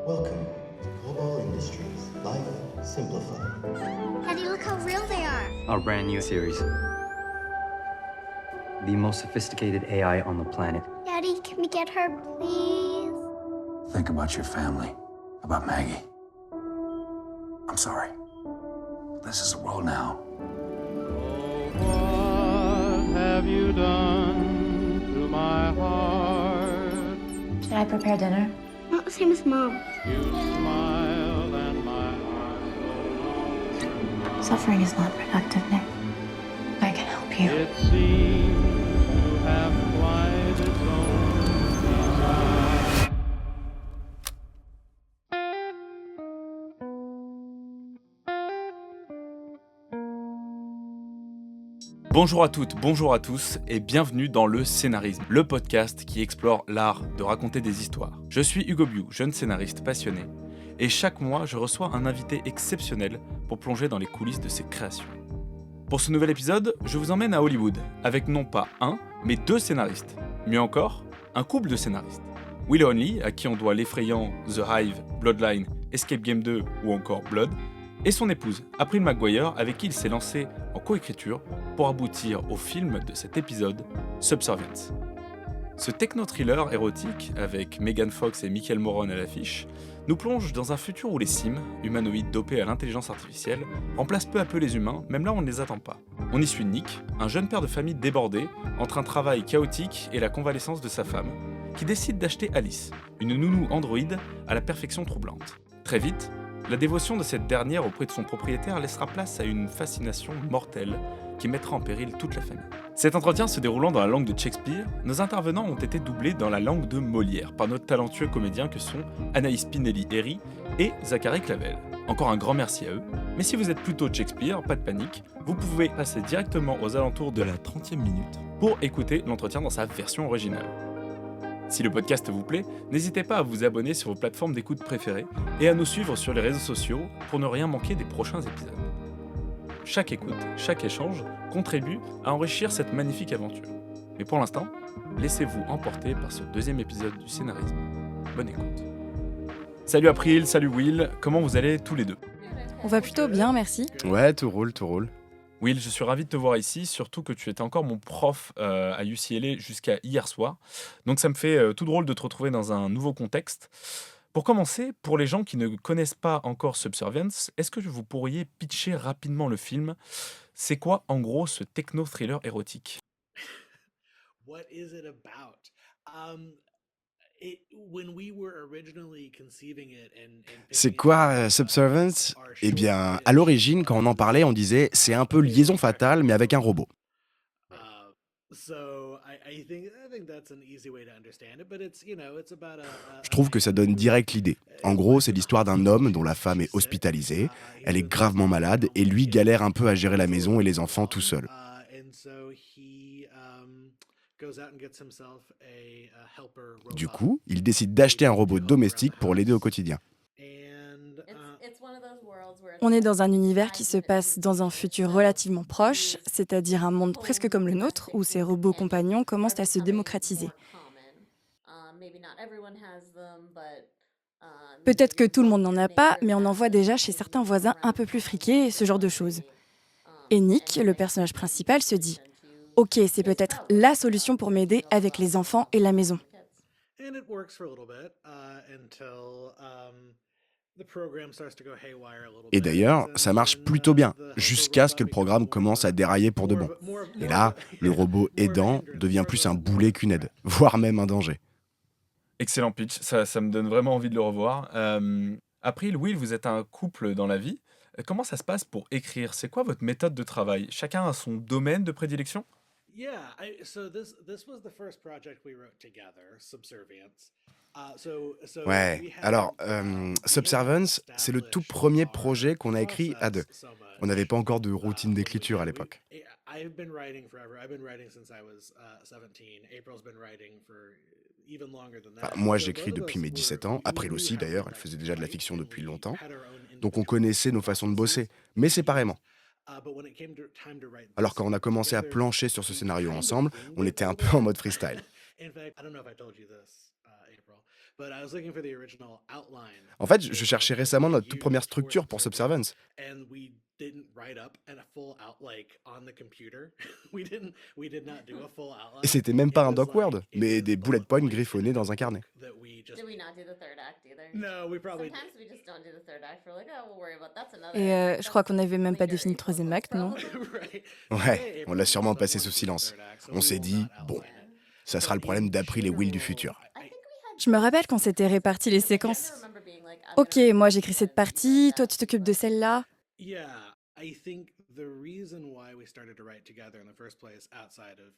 Welcome to Global Industries, Life Simplified. Daddy, look how real they are. Our brand new series. The most sophisticated AI on the planet. Daddy, can we get her, please? Think about your family, about Maggie. I'm sorry. This is the world now. What have you done to my heart? Should I prepare dinner? Not the same as Mom. You smiled and my heart so long. Suffering is not productive, Nick. I can help you. It seems to have quite its own design. Bonjour à toutes, bonjour à tous et bienvenue dans le Scénarisme, le podcast qui explore l'art de raconter des histoires. Je suis Hugo Bioud, jeune scénariste passionné, et chaque mois je reçois un invité exceptionnel pour plonger dans les coulisses de ses créations. Pour ce nouvel épisode, je vous emmène à Hollywood, avec non pas un, mais deux scénaristes. Mieux encore, un couple de scénaristes. Will Honley, à qui on doit l'effrayant The Hive, Bloodline, Escape Game 2 ou encore Blood, et son épouse, April Maguire, avec qui il s'est lancé en coécriture pour aboutir au film de cet épisode, Subservience. Ce techno-thriller érotique, avec Megan Fox et Michael Moron à l'affiche, nous plonge dans un futur où les sims, humanoïdes dopés à l'intelligence artificielle, remplacent peu à peu les humains, même là où on ne les attend pas. On y suit Nick, un jeune père de famille débordé, entre un travail chaotique et la convalescence de sa femme, qui décide d'acheter Alice, une nounou androïde à la perfection troublante. Très vite, la dévotion de cette dernière auprès de son propriétaire laissera place à une fascination mortelle qui mettra en péril toute la famille. Cet entretien se déroulant dans la langue de Shakespeare, nos intervenants ont été doublés dans la langue de Molière par nos talentueux comédiens que sont Anaïs Pinelli-Herry et Zachary Clavel. Encore un grand merci à eux, mais si vous êtes plutôt Shakespeare, pas de panique, vous pouvez passer directement aux alentours de la 30e minute pour écouter l'entretien dans sa version originale. Si le podcast vous plaît, n'hésitez pas à vous abonner sur vos plateformes d'écoute préférées et à nous suivre sur les réseaux sociaux pour ne rien manquer des prochains épisodes. Chaque écoute, chaque échange contribue à enrichir cette magnifique aventure. Mais pour l'instant, laissez-vous emporter par ce deuxième épisode du Scénarisme. Bonne écoute. Salut April, salut Will, comment vous allez tous les deux ? On va plutôt bien, merci. Ouais, tout roule, tout roule. Will, je suis ravi de te voir ici, surtout que tu étais encore mon prof à UCLA jusqu'à hier soir. Donc ça me fait tout drôle de te retrouver dans un nouveau contexte. Pour commencer, pour les gens qui ne connaissent pas encore Subservience, est-ce que vous pourriez pitcher rapidement le film ? C'est quoi en gros ce techno-thriller érotique ? What is it about? When we were originally conceiving it and C'est quoi Subservience ? Eh bien, à l'origine, quand on en parlait, on disait c'est un peu liaison fatale, mais avec un robot. Je trouve que ça donne direct l'idée. En gros, c'est l'histoire d'un homme dont la femme est hospitalisée, elle est gravement malade, et lui galère un peu à gérer la maison et les enfants tout seul. Du coup, il décide d'acheter un robot domestique pour l'aider au quotidien. On est dans un univers qui se passe dans un futur relativement proche, c'est-à-dire un monde presque comme le nôtre, où ces robots compagnons commencent à se démocratiser. Peut-être que tout le monde n'en a pas, mais on en voit déjà chez certains voisins un peu plus friqués, ce genre de choses. Et Nick, le personnage principal, se dit « Ok, c'est peut-être la solution pour m'aider avec les enfants et la maison. » Et d'ailleurs, ça marche plutôt bien, jusqu'à ce que le programme commence à dérailler pour de bon. Et là, le robot aidant devient plus un boulet qu'une aide, voire même un danger. Excellent pitch, ça me donne vraiment envie de le revoir. April, Will, vous êtes un couple dans la vie. Comment ça se passe pour écrire ? C'est quoi votre méthode de travail ? Chacun a son domaine de prédilection ? Ouais, alors, Subservience, c'est le tout premier projet qu'on a écrit à deux. On n'avait pas encore de routine d'écriture à l'époque. Enfin, moi, j'écris depuis mes 17 ans, April aussi d'ailleurs, elle faisait déjà de la fiction depuis longtemps. Donc on connaissait nos façons de bosser, mais séparément. Alors quand on a commencé à plancher sur ce scénario ensemble, on était un peu en mode freestyle. but I was looking for the original outline. En fait, je cherchais récemment notre toute première structure pour Subservience. And we didn't write up a full out like on the computer. We did not do a full outline. Et c'était même pas un It was doc Word, like, it mais was des a bullet bullet points point griffonnés dans un carnet. that we just Did we not do the third act either? No, we probably Sometimes we just don't do the third act. We're like, oh, we'll worry about that's another. Et je crois qu'on n'avait même pas défini le troisième acte, non? right. Ouais, on l'a sûrement passé sous silence. On s'est dit, bon, ça sera le problème d'April et Will du futur. Je me rappelle qu'on s'était réparti les séquences. Ok, moi j'écris cette partie, toi tu t'occupes de celle-là. Yeah, I think the reason why we started to write together in the first place, outside of,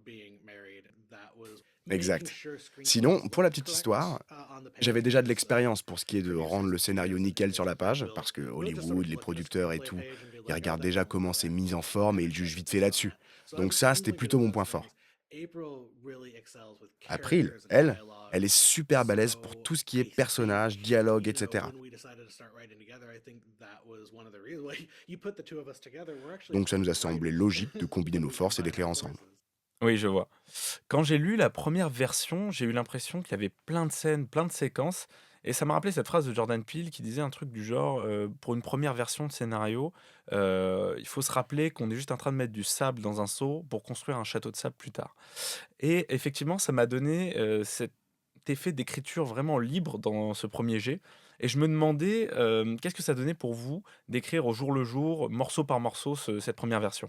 being married, that was Exact. making sure screen Sinon, presence pour la was petite correct, histoire, on the page. j'avais déjà de l'expérience pour ce qui est de rendre le scénario nickel sur la page, parce que Hollywood, les producteurs et tout, ils regardent déjà comment c'est mis en forme et ils jugent vite fait là-dessus. Donc ça, c'était plutôt mon point fort. April, elle est super balèze pour tout ce qui est personnage, dialogue, etc. Donc ça nous a semblé logique de combiner nos forces et d'écrire ensemble. Oui, je vois. Quand j'ai lu la première version, j'ai eu l'impression qu'il y avait plein de scènes, plein de séquences, et ça m'a rappelé cette phrase de Jordan Peele qui disait un truc du genre pour une première version de scénario, il faut se rappeler qu'on est juste en train de mettre du sable dans un seau pour construire un château de sable plus tard. Et effectivement, ça m'a donné cet effet d'écriture vraiment libre dans ce premier jet. Et je me demandais qu'est-ce que ça donnait pour vous d'écrire au jour le jour, morceau par morceau, cette première version.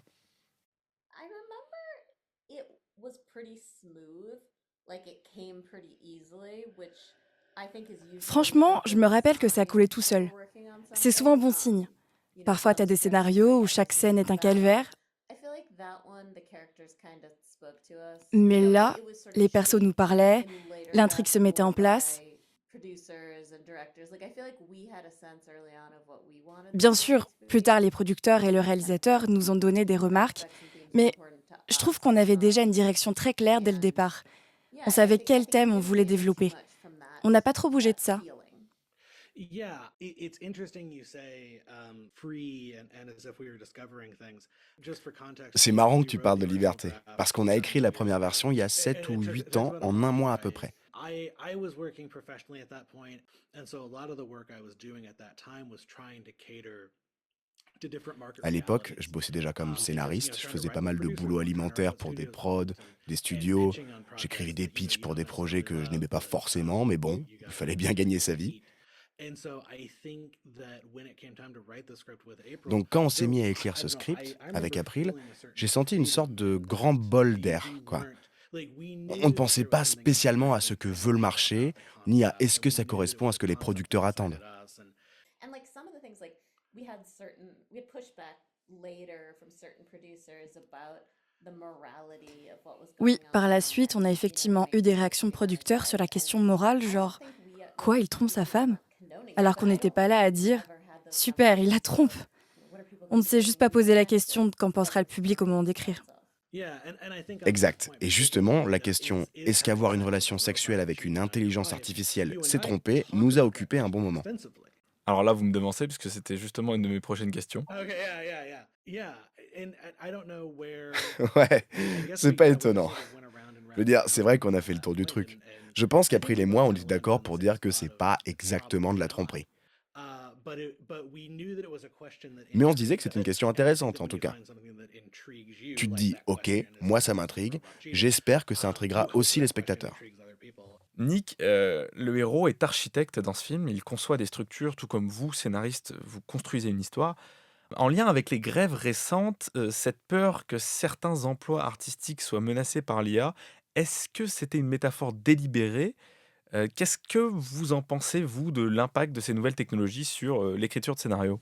I remember it was pretty smooth, like it came pretty easily, which I think is usually. Franchement, je me rappelle que ça coulait tout seul. C'est souvent bon signe. Parfois, t'as des scénarios où chaque scène est un calvaire, I feel like that one, the characters kind of spoke to us. mais là, It was sort of les persos nous parlaient, shaped and later l'intrigue se mettait en fast-forward place. by producers and directors. Like, I feel like we had a sense early on of what we wanted. Bien sûr, plus tard, les producteurs et le réalisateur nous ont donné des remarques, mais je trouve qu'on avait déjà une direction très claire dès le départ. On savait quel thème on voulait développer. On n'a pas trop bougé de ça. Yeah, it's interesting you say free and as if we were discovering things. Just for context. C'est marrant we que tu wrote parles the de original liberté, draft parce qu'on a écrit la première 7 version il y a 7 ou 8 ans, en un mois à peu près. I was working professionally at that point, and so a lot of the work I was doing at that time was trying to cater to different market À l'époque, realities. je bossais déjà comme Because, scénariste, je trying to faisais write pas with mal de producers, boulot trying to write alimentaire with pour des studios prods, des and studios. pitching on J'écrivais projects des that, pitchs pour des necessarily projets que je love, n'aimais pas but forcément, mais bon, you il guys fallait bien gagner sa vie. And so I think that when it came time to write the script with April, Donc quand on s'est mis à there- écrire I ce don't know, script, I avec remember April, feeling a certain j'ai senti une sorte de grand bol d'air, quoi. On ne On pensait pas spécialement à ce que veut le marché, ni à est-ce que ça correspond à ce que les producteurs attendent. And like some of the things, like we had pushback later from certain producers about the morality of what was going Oui, on. par la suite, on a effectivement eu des réactions de producteurs sur la question morale, genre « Quoi, il trompe sa femme ?» Alors qu'on n'était pas là à dire « Super, il la trompe !» On ne s'est juste pas posé la question de qu'en pensera le public au moment d'écrire. Exact. Et justement, la question « Est-ce qu'avoir une relation sexuelle avec une intelligence artificielle, c'est tromper ?» nous a occupé un bon moment. Alors là, vous me devancez, puisque c'était justement une de mes prochaines questions. Ouais, c'est pas étonnant. Je veux dire, c'est vrai qu'on a fait le tour du truc. Je pense qu'April et moi, on était d'accord pour dire que c'est pas exactement de la tromperie. Mais on se disait que c'était une question intéressante, en tout cas. Tu te dis, ok, moi ça m'intrigue, j'espère que ça intriguera aussi les spectateurs. Nick, le héros est architecte dans ce film, il conçoit des structures, tout comme vous, scénaristes, vous construisez une histoire. En lien avec les grèves récentes, cette peur que certains emplois artistiques soient menacés par l'IA, est-ce que c'était une métaphore délibérée? Qu'est-ce que vous en pensez, vous, de l'impact de ces nouvelles technologies sur l'écriture de scénarios?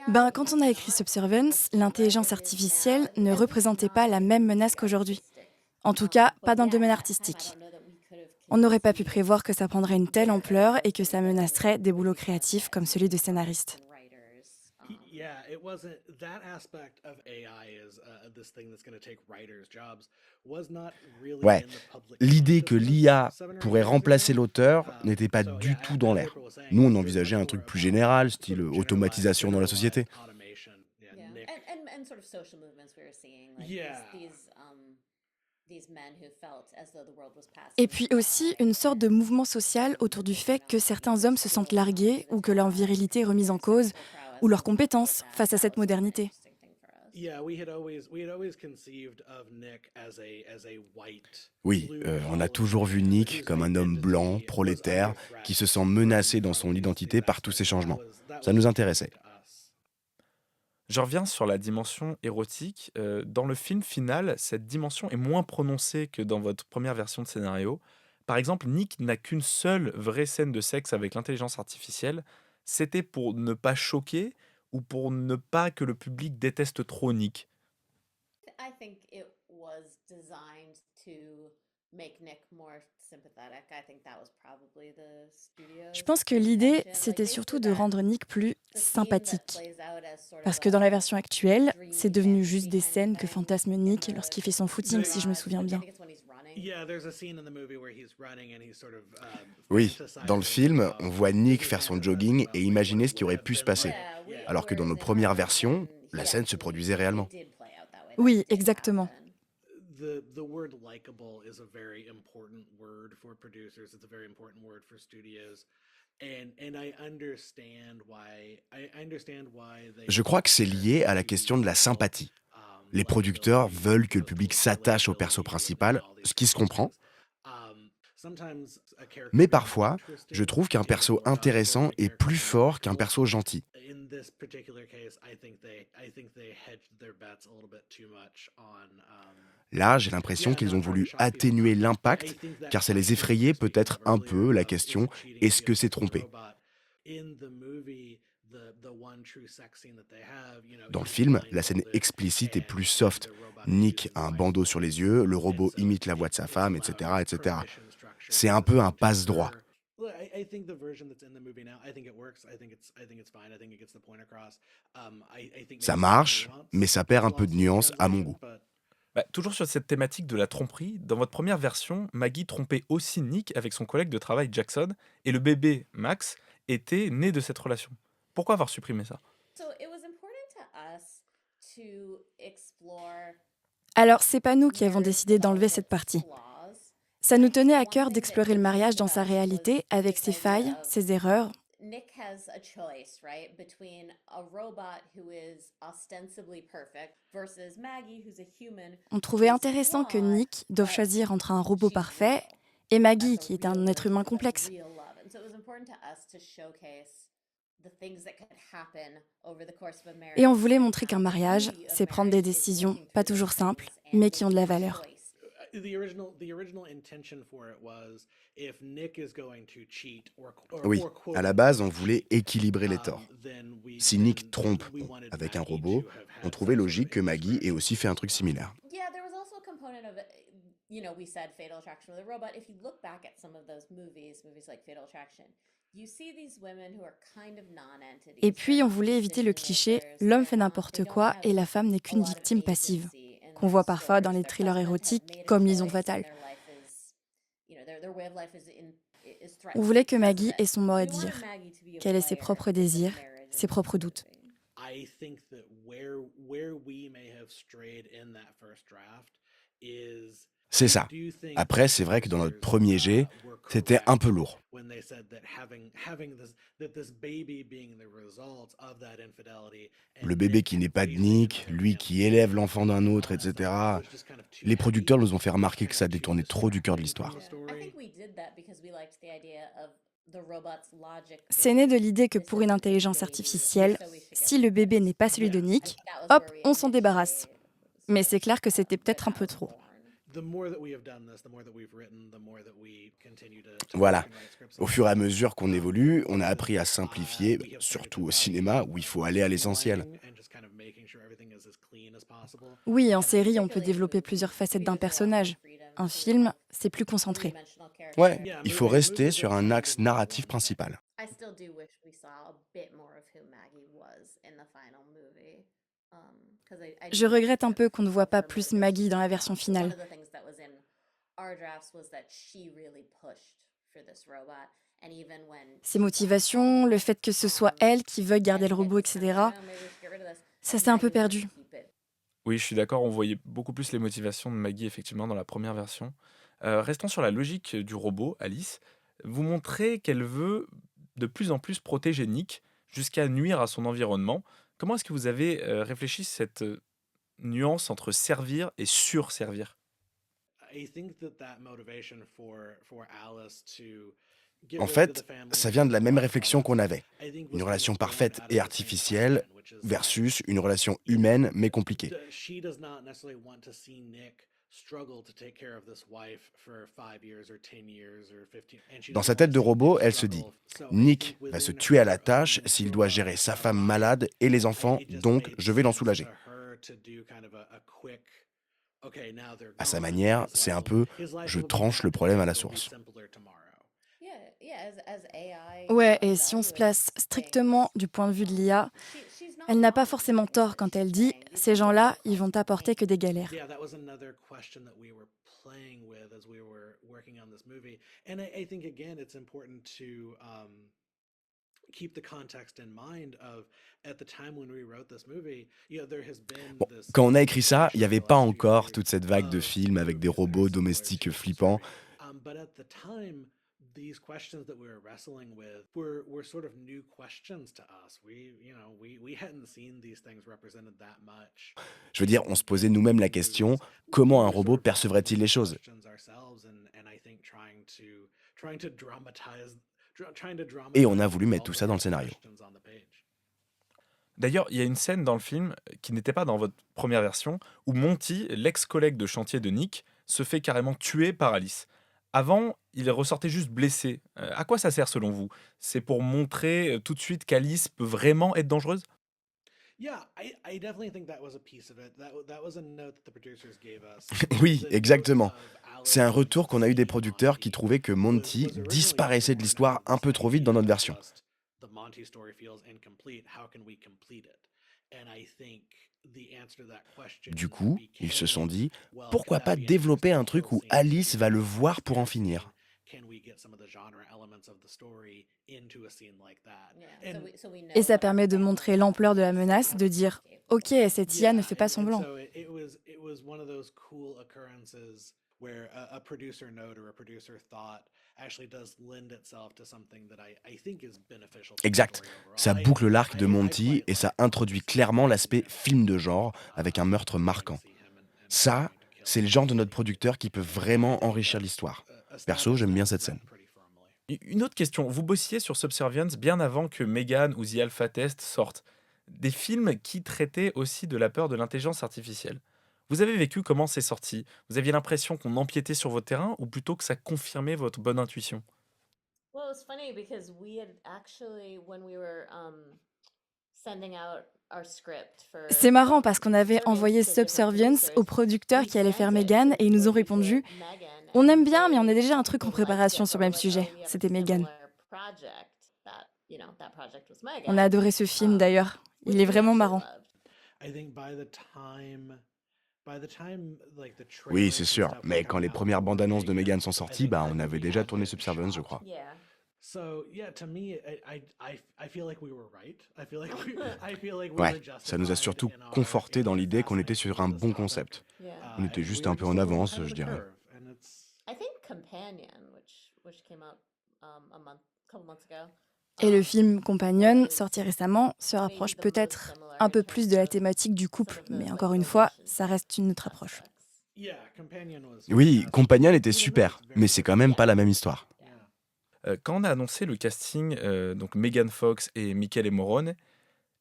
Ben, quand on a écrit Subservience, l'intelligence artificielle ne représentait pas la même menace qu'aujourd'hui. En tout cas, pas dans le domaine artistique. On n'aurait pas pu prévoir que ça prendrait une telle ampleur et que ça menacerait des boulots créatifs comme celui de scénariste. Ouais, l'idée que l'IA pourrait remplacer l'auteur n'était pas du tout dans l'air. Nous, on envisageait un truc plus général, style automatisation dans la société. And sort of social movements we were seeing, like Yeah. these Et puis aussi une sorte de mouvement social autour du fait que certains hommes se sentent largués ou que leur virilité est remise en cause ou leurs compétences face à cette modernité. Oui, on a toujours vu Nick comme un homme blanc, prolétaire, qui se sent menacé dans son identité par tous ces changements. Ça nous intéressait. Je reviens sur la dimension érotique. Dans le film final, cette dimension est moins prononcée que dans votre première version de scénario. Par exemple, Nick n'a qu'une seule vraie scène de sexe avec l'intelligence artificielle. C'était pour ne pas choquer ou pour ne pas que le public déteste trop Nick. Je pense que l'idée, c'était surtout de rendre Nick plus sympathique. Parce que dans la version actuelle, c'est devenu juste des scènes que fantasme Nick lorsqu'il fait son footing, si je me souviens bien. Oui, dans le film, on voit Nick faire son jogging et imaginer ce qui aurait pu se passer. Alors que dans nos premières versions, la scène se produisait réellement. Oui, exactement. The word likable is a very important word for producers. It's a very important word for studios. And I understand why they... Je crois que c'est lié à la question de la sympathie. Les producteurs veulent que le public s'attache au perso principal, ce qui se comprend. Mais parfois, je trouve qu'un perso intéressant est plus fort qu'un perso gentil. Là, j'ai l'impression qu'ils ont voulu atténuer l'impact, car ça les effrayait peut-être un peu la question « est-ce que c'est trompé ?» Dans le film, la scène explicite est plus soft. Nick a un bandeau sur les yeux, le robot imite la voix de sa femme, etc. etc. C'est un peu un passe-droit. Ça marche, mais ça perd un peu de nuance à mon goût. Toujours sur cette thématique de la tromperie, dans votre première version, Maggie trompait aussi Nick avec son collègue de travail Jackson, et le bébé, Max, était né de cette relation. Pourquoi avoir supprimé ça ? Alors, c'est pas nous qui avons décidé d'enlever cette partie. Ça nous tenait à cœur d'explorer le mariage dans sa réalité, avec ses failles, ses erreurs. On trouvait intéressant que Nick doive choisir entre un robot parfait et Maggie, qui est un être humain complexe. Et on voulait montrer qu'un mariage, c'est prendre des décisions pas toujours simples, mais qui ont de la valeur. Oui, à la base, on voulait équilibrer les torts. Si Nick trompe avec un robot, on trouvait logique que Maggie ait aussi fait un truc similaire. Et puis, on voulait éviter le cliché « l'homme fait n'importe quoi et la femme n'est qu'une victime passive », qu'on voit parfois dans les thrillers érotiques comme Liaison fatale. On voulait que Maggie ait son mot à dire, qu'elle ait ses propres désirs, ses propres doutes. C'est ça. Après, c'est vrai que dans notre premier jet, c'était un peu lourd. Le bébé qui n'est pas de Nick, lui qui élève l'enfant d'un autre, etc. Les producteurs nous ont fait remarquer que ça détournait trop du cœur de l'histoire. C'est né de l'idée que pour une intelligence artificielle, si le bébé n'est pas celui de Nick, hop, on s'en débarrasse. Mais c'est clair que c'était peut-être un peu trop. Voilà. Au fur et à mesure qu'on évolue, on a appris à simplifier, surtout au cinéma, où il faut aller à l'essentiel. Oui, en série, on peut développer plusieurs facettes d'un personnage. Un film, c'est plus concentré. Ouais, il faut rester sur un axe narratif principal. Je regrette un peu qu'on ne voit pas plus Maggie dans la version finale. Ses motivations, le fait que ce soit elle qui veuille garder le robot, etc., ça s'est un peu perdu. Oui, je suis d'accord, on voyait beaucoup plus les motivations de Maggie effectivement dans la première version. Restons sur la logique du robot, Alice. Vous montrez qu'elle veut de plus en plus protéger Nick jusqu'à nuire à son environnement. Comment est-ce que vous avez réfléchi cette nuance entre servir et surservir? I think that motivation for Alice to get En rid of fait, the family ça and vient de la start même her réflexion qu'on life, avait. I think Une was kind relation of born parfaite out et of the same artificielle question, which is that, versus une relation you know, humaine mais compliquée. she does not necessarily want to see Nick struggle to take care of this wife for 5 years or 10 years or 15, and she Dans doesn't sa want tête to de see robot, Nick elle se dit struggle. So I Nick think va se within tuer à la her tâche s'il doit gérer sa femme malade et les enfants, it just donc made je vais l'en sense soulager. to her to do kind of a quick, okay, now they're À sa gone. manière, c'est un peu je tranche le problème à la source. Yeah, yeah, as AI Ouais, et si on se place strictement du point de vue de l'IA, elle n'a pas forcément tort quand elle dit « ces gens-là, ils vont t'apporter que des galères Yeah, that was another question that we were playing with as we were working on this movie. And I think, again, it's important to keep the context in mind of at the time when we wrote this movie, there has been Bon, this quand on a écrit ça, il n'y pressure avait over the pas last few encore years toute cette vague de of films avec des movies that are robots similar domestiques to flippants. But at the time, these questions that we were wrestling with were sort of new questions to us. We hadn't seen these things represented that much. Je veux dire, on se posait nous-mêmes la question, comment un robot percevrait-il les choses? Et on a voulu mettre tout ça dans le scénario. D'ailleurs, il y a une scène dans le film qui n'était pas dans votre première version, où Monty, l'ex-collègue de chantier de Nick, se fait carrément tuer par Alice. Avant, il ressortait juste blessé. À quoi ça sert selon vous? C'est pour montrer tout de suite qu'Alice peut vraiment être dangereuse? Yeah, I definitely think that was a piece of it. That was a note that the producers gave us. Oui, The note exactement. of Alice C'est un retour qu'on a eu des seeing producteurs Monty qui trouvaient que Monty was originally disparaissait de born l'histoire out of un this peu trop vite dans idea notre of version. just the Monty story feels incomplete. How can we complete it? And I think the answer to that question Du coup, ils se sont became, dit, well, could pourquoi that pas be an développer un interesting truc kill où scene? Alice va le A voir pour en scare finir? scene? Can we get some of the genre elements of the story into a scene like that? Yeah, And Et ça permet de montrer l'ampleur de la menace, de dire « ok, cette IA ne fait pas semblant ». so it was one of those cool occurrences where a producer note or a producer thought actually does lend itself to something that I think is beneficial to the Exact. story overall. Ça boucle l'arc de I Monty quite et ça like introduit Monty's clairement story l'aspect and film de genre avec un meurtre going to marquant. see him and Ça, trying to kill c'est le him genre de and notre seeing producteur qui peut him. I vraiment think enrichir that l'histoire. Perso, established j'aime that bien cette scène. threat pretty firmly. Une autre question, vous bossiez sur Subservience bien avant que Megan ou The Alpha Test sortent. Des films qui traitaient aussi de la peur de l'intelligence artificielle. Vous avez vécu comment c'est sorti? Vous aviez l'impression qu'on empiétait sur votre terrain ou plutôt que ça confirmait votre bonne intuition? Well, it was funny because we had actually, when we were sending out our script for C'est marrant parce qu'on avait envoyé to different Subservience aux producteurs we qui allaient sent faire it Megan to et ils nous ont people who répondu did Megan, « on and aime bien, mais on a they déjà un truc en liked it, préparation sur but le were même like, oh, sujet ». we have a C'était Megan. similar project that, that project was Megan. On a adoré ce film d'ailleurs. Which Il est we vraiment actually marrant. loved. I think by the time like the Oui, trailers c'est and sûr. stuff were Mais quand coming les out premières for bandes annonces de Megan, Megan sont I sorties, think on avait we déjà had tourné been Subservience, je shot. crois. Yeah. So yeah, to me, I feel like we were right. I feel like we Ouais, were ça nous a justified surtout in conforté dans our l'idée qu'on était fascination sur un with this bon topic. concept. Yeah. On était And juste we un were peu just en a little avance, ahead of je the dirais. curve, and it's I think Companion, which came out couple months ago. Et le film Companion, sorti récemment, se rapproche peut-être un peu plus de la thématique du couple. Mais encore une fois, ça reste une autre approche. yeah, Companion was Oui, fantastic. Companion était Even though super, it's very mais c'est quand different. même pas la même histoire. Yeah. Quand on a annoncé le casting, donc Megan Fox et Michele Morrone,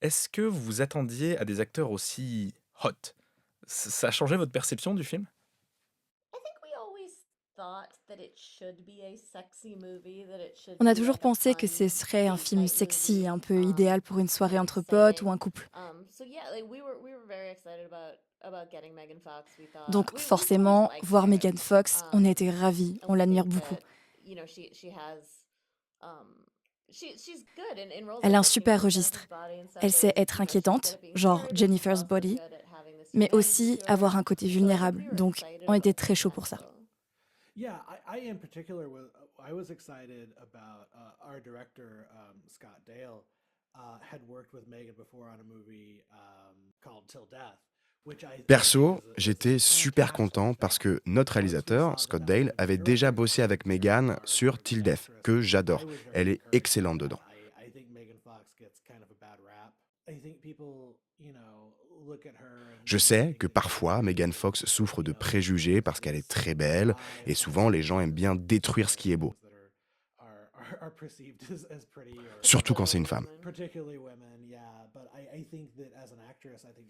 est-ce que vous vous attendiez à des acteurs aussi hot? Ça a changé votre perception du film? I think we always thought that it should be a sexy movie, that it should On a be toujours like a pensé que ce fun serait un date film night sexy, movie, un peu idéal pour une soirée entre potes ou un couple. So yeah, like we were very excited about getting Megan Fox. We thought Donc we've forcément, always liked voir her. Megan Fox, on a été ravis, And on we l'admire think beaucoup. that, she has she's good in roles Elle like a un this, super Jennifer's registre. Body and stuff Elle sait is, être she's good inquiétante, at being genre scared, but she's Jennifer's also Body, good at having this mais humanity aussi to her. avoir un côté So I think vulnérable. we were Donc excited on était about très the chaud pour ça. potential. Yeah, I in particular I was excited about our director Scott Dale had worked with Megan before on a movie called Till Death, Perso, j'étais super content parce que notre réalisateur, Scott Dale, avait déjà bossé avec Megan sur Till Death, que j'adore. Elle est excellente dedans. Je sais que parfois, Megan Fox souffre de préjugés parce qu'elle est très belle, et souvent les gens aiment bien détruire ce qui est beau, surtout quand c'est une femme.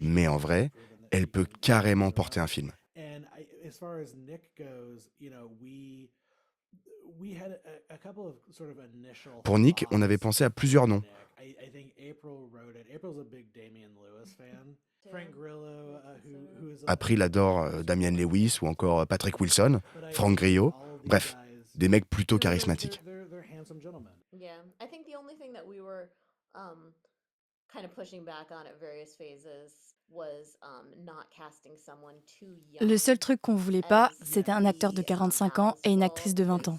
Mais en vrai, elle peut carrément porter un film. Pour Nick, on avait pensé à plusieurs noms. April adore Damian Lewis ou encore Patrick Wilson, Frank Grillo, bref, des mecs plutôt charismatiques. Yeah, I think the only thing that we were kind of pushing back on at various phases was not casting someone too young. Le seul truc qu'on voulait pas, c'était un acteur de 45 ans et une actrice de 20 ans.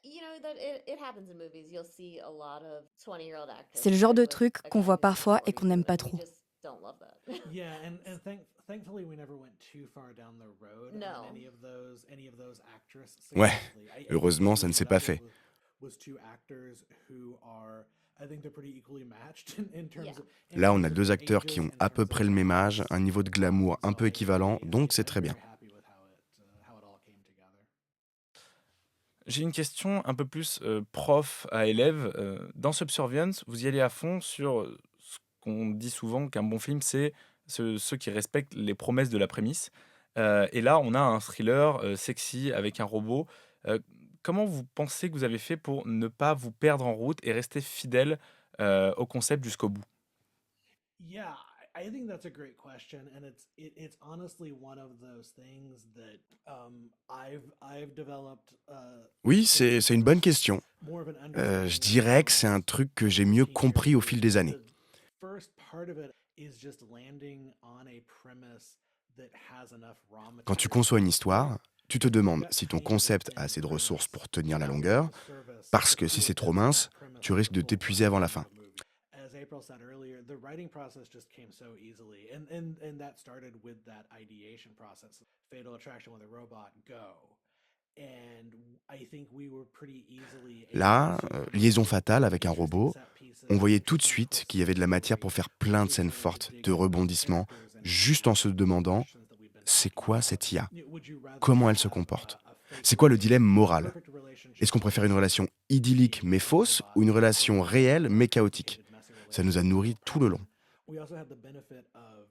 You know that it happens in movies. You'll see a lot of 20-year-old actors. C'est le genre de truc qu'on voit parfois et qu'on n'aime pas trop. Don't love that. Yeah, and thankfully we never went too far down the road No. on any of those actress Ouais, specifically. heureusement, ça ne s'est pas fait. Was two actors who are, I think they're pretty equally matched in terms Yeah. of. Là, on a deux acteurs qui ont à peu près le même âge, un niveau de glamour un peu équivalent, donc c'est très bien. J'ai une question un peu plus prof à élève. Dans Subservience, vous y allez à fond sur ce qu'on dit souvent qu'un bon film, c'est ceux qui respectent les promesses de la prémisse. Et là, on a un thriller sexy avec un robot. Euh, Comment vous pensez que vous avez fait pour ne pas vous perdre en route et rester fidèle au concept jusqu'au bout? Yeah, I think that's a great question, and it's honestly one of those things that I've developed. Oui, c'est une bonne question. More of an Je understanding dirais que of c'est un truc que j'ai mieux compris au fil des années. the first part of it is just landing on a premise that has enough raw Quand tu material. conçois une histoire, tu te demandes si ton concept a assez de ressources pour tenir la longueur, parce que si c'est trop mince, tu risques de t'épuiser avant la fin. As April said earlier, the writing process just came so easily, and that started with that ideation process. Fatal Attraction with a Robot, go. And I think we were pretty easily able Là, to liaison fatale avec un robot, set pieces on voyait tout de suite qu'il y avait de la matière pour faire plein de scènes fortes, de rebondissements, juste en se demandant c'est quoi cette IA? Comment elle se comporte? C'est quoi le dilemme moral? Est-ce qu'on préfère une relation idyllique mais fausse ou une relation réelle mais chaotique? Ça nous a nourris tout le long. We also had the benefit of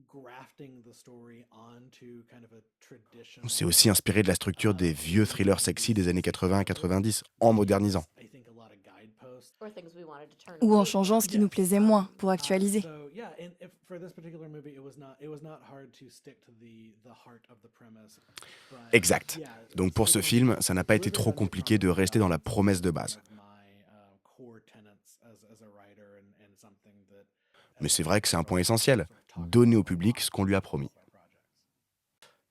grafting the story onto kind of a traditional. On s'est aussi inspiré de la structure des vieux thrillers sexy des années 80 et 90 en modernisant. I think a lot of guideposts. Or things we wanted to turn Ou en away changeant ce qui nous plaisait moins pour actualiser. So yeah, and for this particular movie, it was not hard to stick to the heart of the premise. But Exact. yeah, Donc pour ce film, ça n'a pas été trop compliqué de rester dans la promesse de base. Mais c'est vrai que c'est un point essentiel, donner au public ce qu'on lui a promis.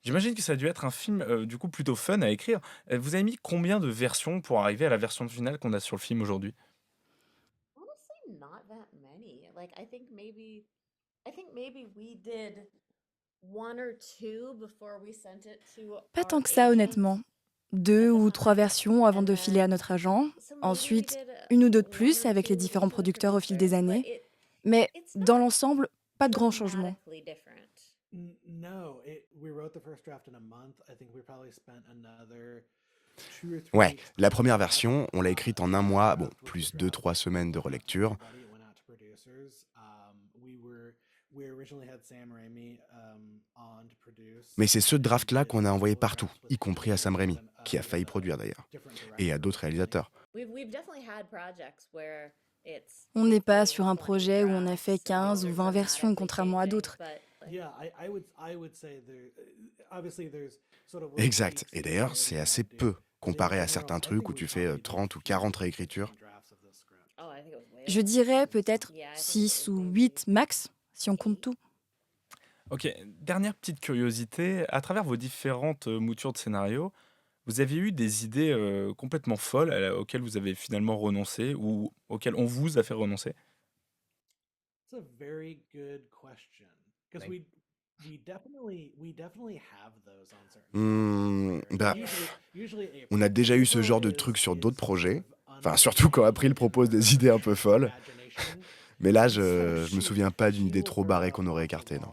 J'imagine que ça a dû être un film du coup plutôt fun à écrire. Vous avez mis combien de versions pour arriver à la version finale qu'on a sur le film aujourd'hui? Honestly, not that many. Like I think maybe we did one or two before we sent it to Pas our tant que ça, agent. honnêtement. 2 ou 3 versions avant de filer à notre agent. So maybe we Ensuite, did une ou deux de one plus or avec les two différents with the producteurs au fil des producers, but années. Mais dans l'ensemble, pas de grands changements. dramatically different. No, we wrote the first draft in a month. I think we probably spent another 2 or 3 Ouais, weeks. la première version, on l'a écrite en un mois, bon, plus 2-3 semaines de relecture. It went out to producers. We originally had Sam Raimi on to produce. Mais c'est ce draft-là qu'on a envoyé partout, y compris à Sam Raimi, qui a failli produire d'ailleurs, et à d'autres réalisateurs. We've definitely had projects where it's On n'est pas sur un projet où on a fait 15 ou 20 versions, contrairement à d'autres. Yeah, I would say obviously there's sort of Exact, et d'ailleurs, c'est assez peu, comparé à certains trucs où tu fais 30 ou 40 réécritures. Oh, I think it was way Je dirais peut-être 6 ou 8 max, si on compte tout. Ok, dernière petite curiosité. À travers vos différentes moutures de scénario, vous avez eu des idées complètement folles auxquelles vous avez finalement renoncé ou auxquelles on vous a fait renoncer? It's a very good question because Bah, on a déjà eu ce genre de truc sur d'autres projets. Enfin, surtout quand April propose des idées un peu folles. Mais là, je me souviens pas d'une idée trop barrée qu'on aurait écartée, non.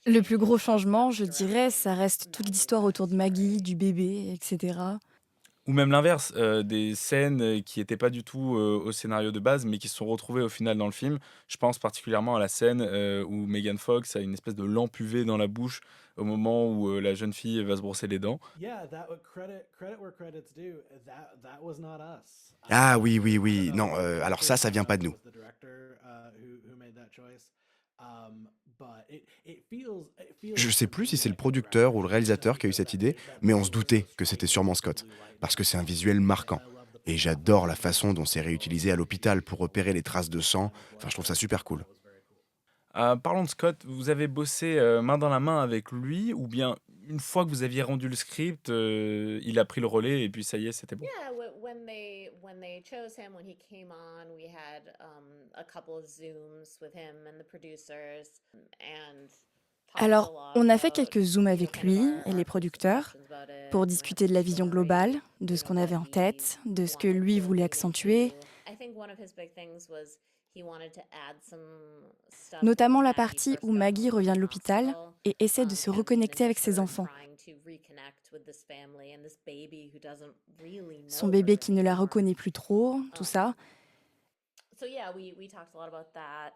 Le plus gros changement, je dirais, ça reste toute l'histoire autour de Maggie, du bébé, etc. Ou même l'inverse, des scènes qui n'étaient pas du tout au scénario de base, mais qui se sont retrouvées au final dans le film. Je pense particulièrement à la scène où Megan Fox a une espèce de lampe UV dans la bouche au moment où la jeune fille va se brosser les dents. Ah oui, oui, oui. Non, alors ça vient pas de nous. Je sais plus si c'est le producteur ou le réalisateur qui a eu cette idée, mais on se doutait que c'était sûrement Scott, parce que c'est un visuel marquant. Et j'adore la façon dont c'est réutilisé à l'hôpital pour repérer les traces de sang. Enfin, je trouve ça super cool. Parlons de Scott, vous avez bossé main dans la main avec lui, ou bien une fois que vous aviez rendu le script, il a pris le relais et puis ça y est, c'était bon? Yeah, when they chose him, when he came on, we had a couple of Zooms with him and the producers and talked a Alors, lot on a fait about, quelques zooms avec kind of lui et our les producteurs perceptions about it pour and discuter de la vision globale, de ce qu'on avait en tête, de ce que lui voulait accentuer, I think one of his big things was he wanted to add some stuff notamment when la Maggie partie first où got Maggie home from revient de the l'hôpital hospital, et essaie de se kind of reconnecter avec interested ses in enfants. trying to reconnect with this family and this baby who doesn't really Son know her bébé qui ne la anymore. reconnaît plus trop, tout ça. So yeah, we talked a lot about that.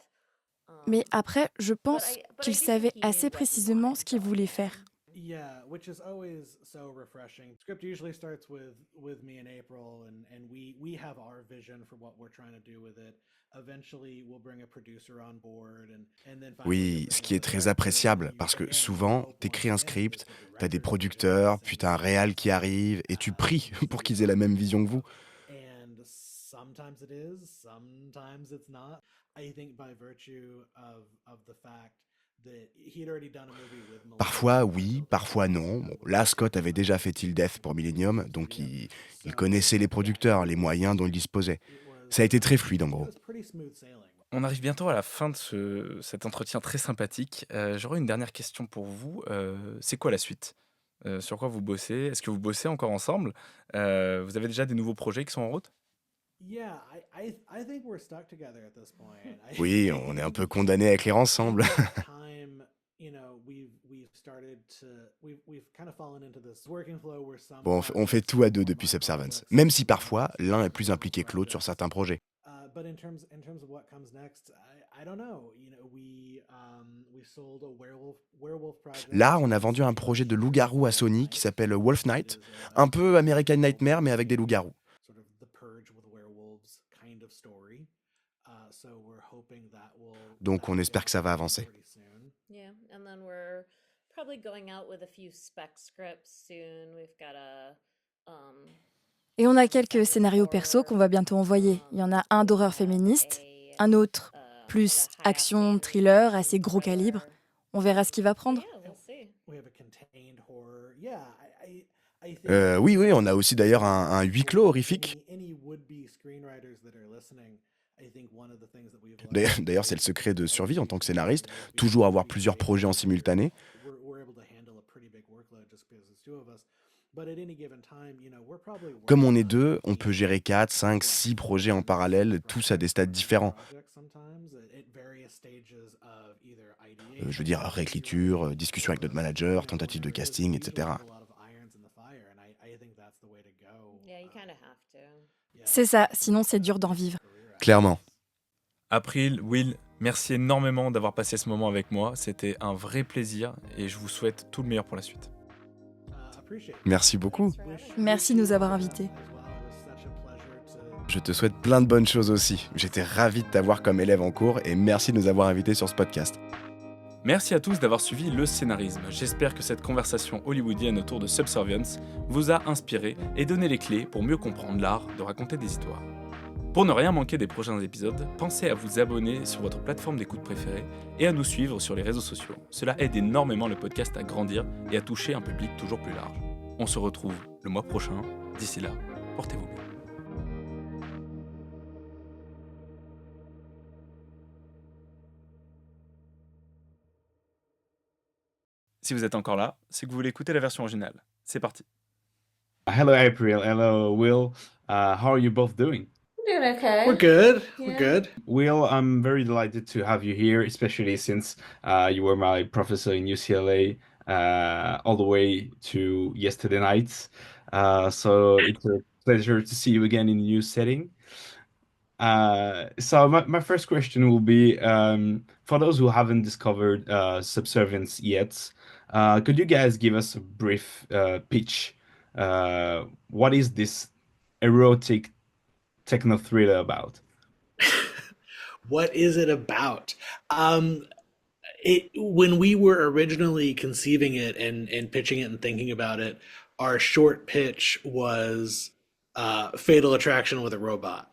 Mais après, je But pense I qu'il do think savait he knew assez what he précisément wanted ce qu'il going voulait in. faire. Yeah, which is always so refreshing. Script usually starts with me and April, and we have our vision for what we're trying to do with it. Eventually, we'll bring a producer on board, and then finally Oui, you'll ce bring qui in est the très director, appréciable, and parce que again, the souvent, whole t'écris point un is that script, the t'as des director knows producteurs, this, puis and t'as un réal qui arrive, et tu pries pour qu'ils aient la même vision que vous. and sometimes it is, sometimes it's not. I think by virtue of the fact that he'd already done a movie with Millennium, Parfois oui, parfois non. Bon, là, Scott avait déjà fait Till Death pour Millennium, donc il connaissait les producteurs, les moyens dont il disposait. Ça a été très fluide en it gros. was pretty smooth sailing. On arrive bientôt à la fin de cet entretien très sympathique. J'aurais une dernière question pour vous. C'est quoi la suite? Sur quoi vous bossez? Est-ce que vous bossez encore ensemble? Vous avez déjà des nouveaux projets qui sont en route? Yeah, I think we're stuck together at this point. Oui, on est un peu condamnés à écrire ensemble. Time, we've kind of fallen into this working flow where some Bon, on fait tout à deux depuis Subservience, même si parfois l'un est plus impliqué que l'autre sur certains projets. But in terms of what comes next, I don't know. We sold a werewolf project. Là, on a vendu un projet de loup-garou à Sony qui s'appelle Wolf Night, un peu American Nightmare mais avec des loups-garous. Sort of the purge with werewolves kind of story. So we're hoping that will. Donc on espère que ça va avancer. Pretty soon. Yeah, and then we're probably going out with a few spec scripts soon. We've got Et on a quelques scénarios perso qu'on va bientôt envoyer. Il y en a un d'horreur féministe, un autre plus action, thriller, assez gros calibre. On verra ce qu'il va prendre. Yeah, we'll see. We have a contained horror. Yeah, I think. Oui, on a aussi d'ailleurs un huis clos horrifique. Any would-be screenwriters that are listening, I think one of the things that we've D'ailleurs, c'est le secret de survie en tant que scénariste, toujours avoir plusieurs projets en simultané. We're able to handle a pretty big workload just because it's two of us. But at any given time, we're probably Comme on working est on deux, on peut gérer 4, 5, 6 projets en parallèle, tous à des stades différents. projects sometimes at various stages of either Je veux dire, réécriture, discussion avec notre manager, tentative de casting, etc. Yeah, you kind of have to. C'est ça, sinon c'est dur d'en vivre. Clairement. April, Will, merci énormément d'avoir passé ce moment avec moi. C'était un vrai plaisir et je vous souhaite tout le meilleur pour la suite. Merci beaucoup. Merci de nous avoir invités. Je te souhaite plein de bonnes choses aussi. J'étais ravi de t'avoir comme élève en cours et merci de nous avoir invités sur ce podcast. Merci à tous d'avoir suivi le scénarisme. J'espère que cette conversation hollywoodienne autour de Subservience vous a inspiré et donné les clés pour mieux comprendre l'art de raconter des histoires. Pour ne rien manquer des prochains épisodes, pensez à vous abonner sur votre plateforme d'écoute préférée et à nous suivre sur les réseaux sociaux. Cela aide énormément le podcast à grandir et à toucher un public toujours plus large. On se retrouve le mois prochain. D'ici là, portez-vous bien. Si vous êtes encore là, c'est que vous voulez écouter la version originale. C'est parti. Hello, April. Hello, Will. How are you both doing? Doing okay. We're good. We're Yeah. good. Will, I'm very delighted to have you here, especially since you were my professor in UCLA all the way to yesterday night. So it's a pleasure to see you again in a new setting. So my first question will be, for those who haven't discovered Subservience yet, could you guys give us a brief pitch? What is this erotic techno-thriller about? What is it about? When we were originally conceiving it and pitching it and thinking about it, our short pitch was Fatal Attraction with a robot.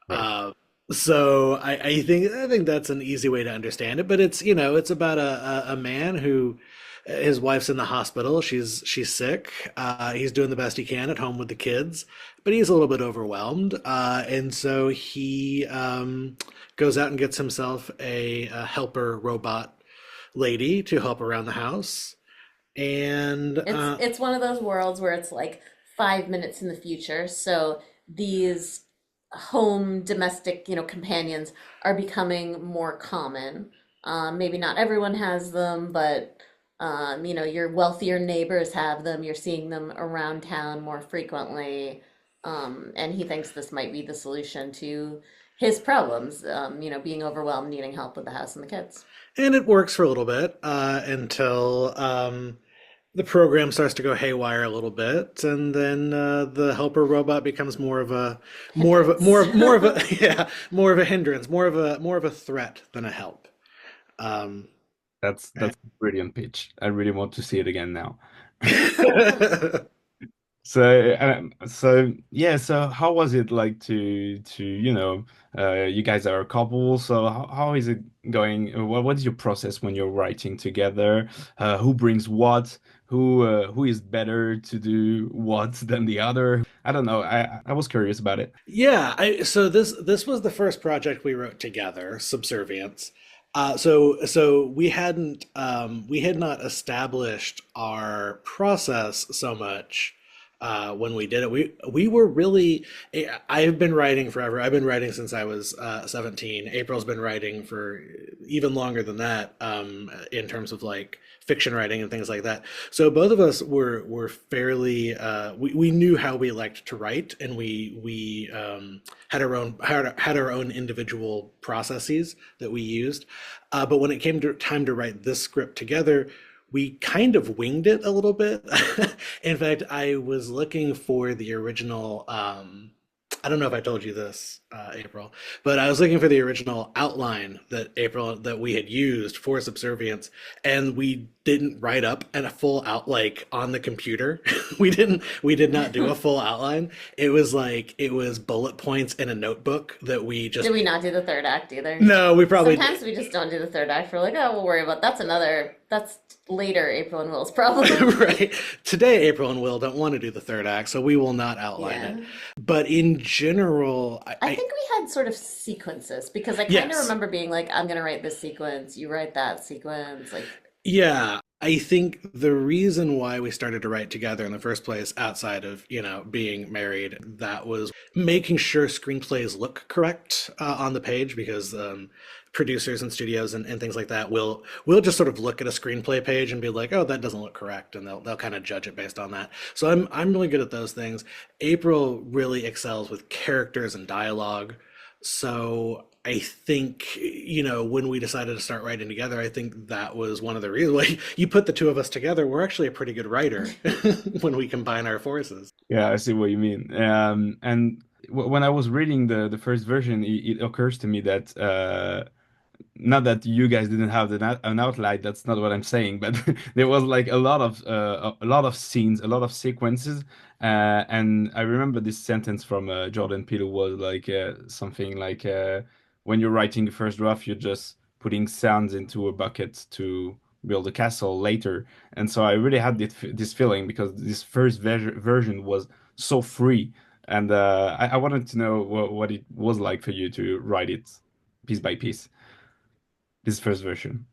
Right. So I think that's an easy way to understand it, but it's about a man who his wife's in the hospital. She's sick. He's doing the best he can at home with the kids, but he's a little bit overwhelmed. And so he goes out and gets himself a helper robot lady to help around the house. And It's one of those worlds where it's like 5 minutes in the future. So these home domestic, companions are becoming more common. Maybe not everyone has them, but your wealthier neighbors have them. You're seeing them around town more frequently. And he thinks this might be the solution to his problems, being overwhelmed, needing help with the house and the kids. And it works for a little bit until the program starts to go haywire a little bit, and then the helper robot becomes more of a yeah, more of a hindrance, more of a threat than a help. That's a brilliant pitch. I really want to see it again now. So yeah. So how was it like to you guys are a couple. So how is it going? What is your process when you're writing together? Who brings what? Who is better to do what than the other? I don't know. I was curious about it. Yeah, so this was the first project we wrote together, Subservience. So we had not established our process so much when we did it. We were really. I've been writing forever. I've been writing since I was 17. April's been writing for even longer than that, in terms of like fiction writing and things like that. So both of us were fairly. We knew how we liked to write, and we had our own individual processes that we used. But when it came to time to write this script together, we kind of winged it a little bit. In fact, I was looking for the original. I don't know if I told you this, April, but I was looking for the original outline that we had used for Subservience, and we didn't write up a full out like on the computer. We did not do a full outline. It was bullet points in a notebook that we just. Did we not do the third act either? No, we probably. Sometimes we just don't do the third act. We're like, oh, we'll worry about that's later April and Will's problem. Right. Today, April and Will don't want to do the third act, so we will not outline it. But in general, I think we had sort of sequences, because I kind of Yes. remember being like, I'm going to write this sequence, you write that sequence. Like, Yeah, I think the reason why we started to write together in the first place, outside of, being married, that was making sure screenplays look correct on the page, because producers and studios and things like that will just sort of look at a screenplay page and be like, oh, that doesn't look correct, and they'll kind of judge it based on that. So I'm really good at those things. April really excels with characters and dialogue. So I think, when we decided to start writing together, I think that was one of the reasons. Like, you put the two of us together, we're actually a pretty good writer when we combine our forces. Yeah, I see what you mean. And when I was reading the first version, it occurs to me that not that you guys didn't have an outline. That's not what I'm saying, but there was like a lot of scenes, a lot of sequences, and I remember this sentence from Jordan Peele was like something like when you're writing the first draft, you're just putting sounds into a bucket to build a castle later. And so I really had this feeling, because this first version was so free, and I wanted to know what it was like for you to write it piece by piece. This first version.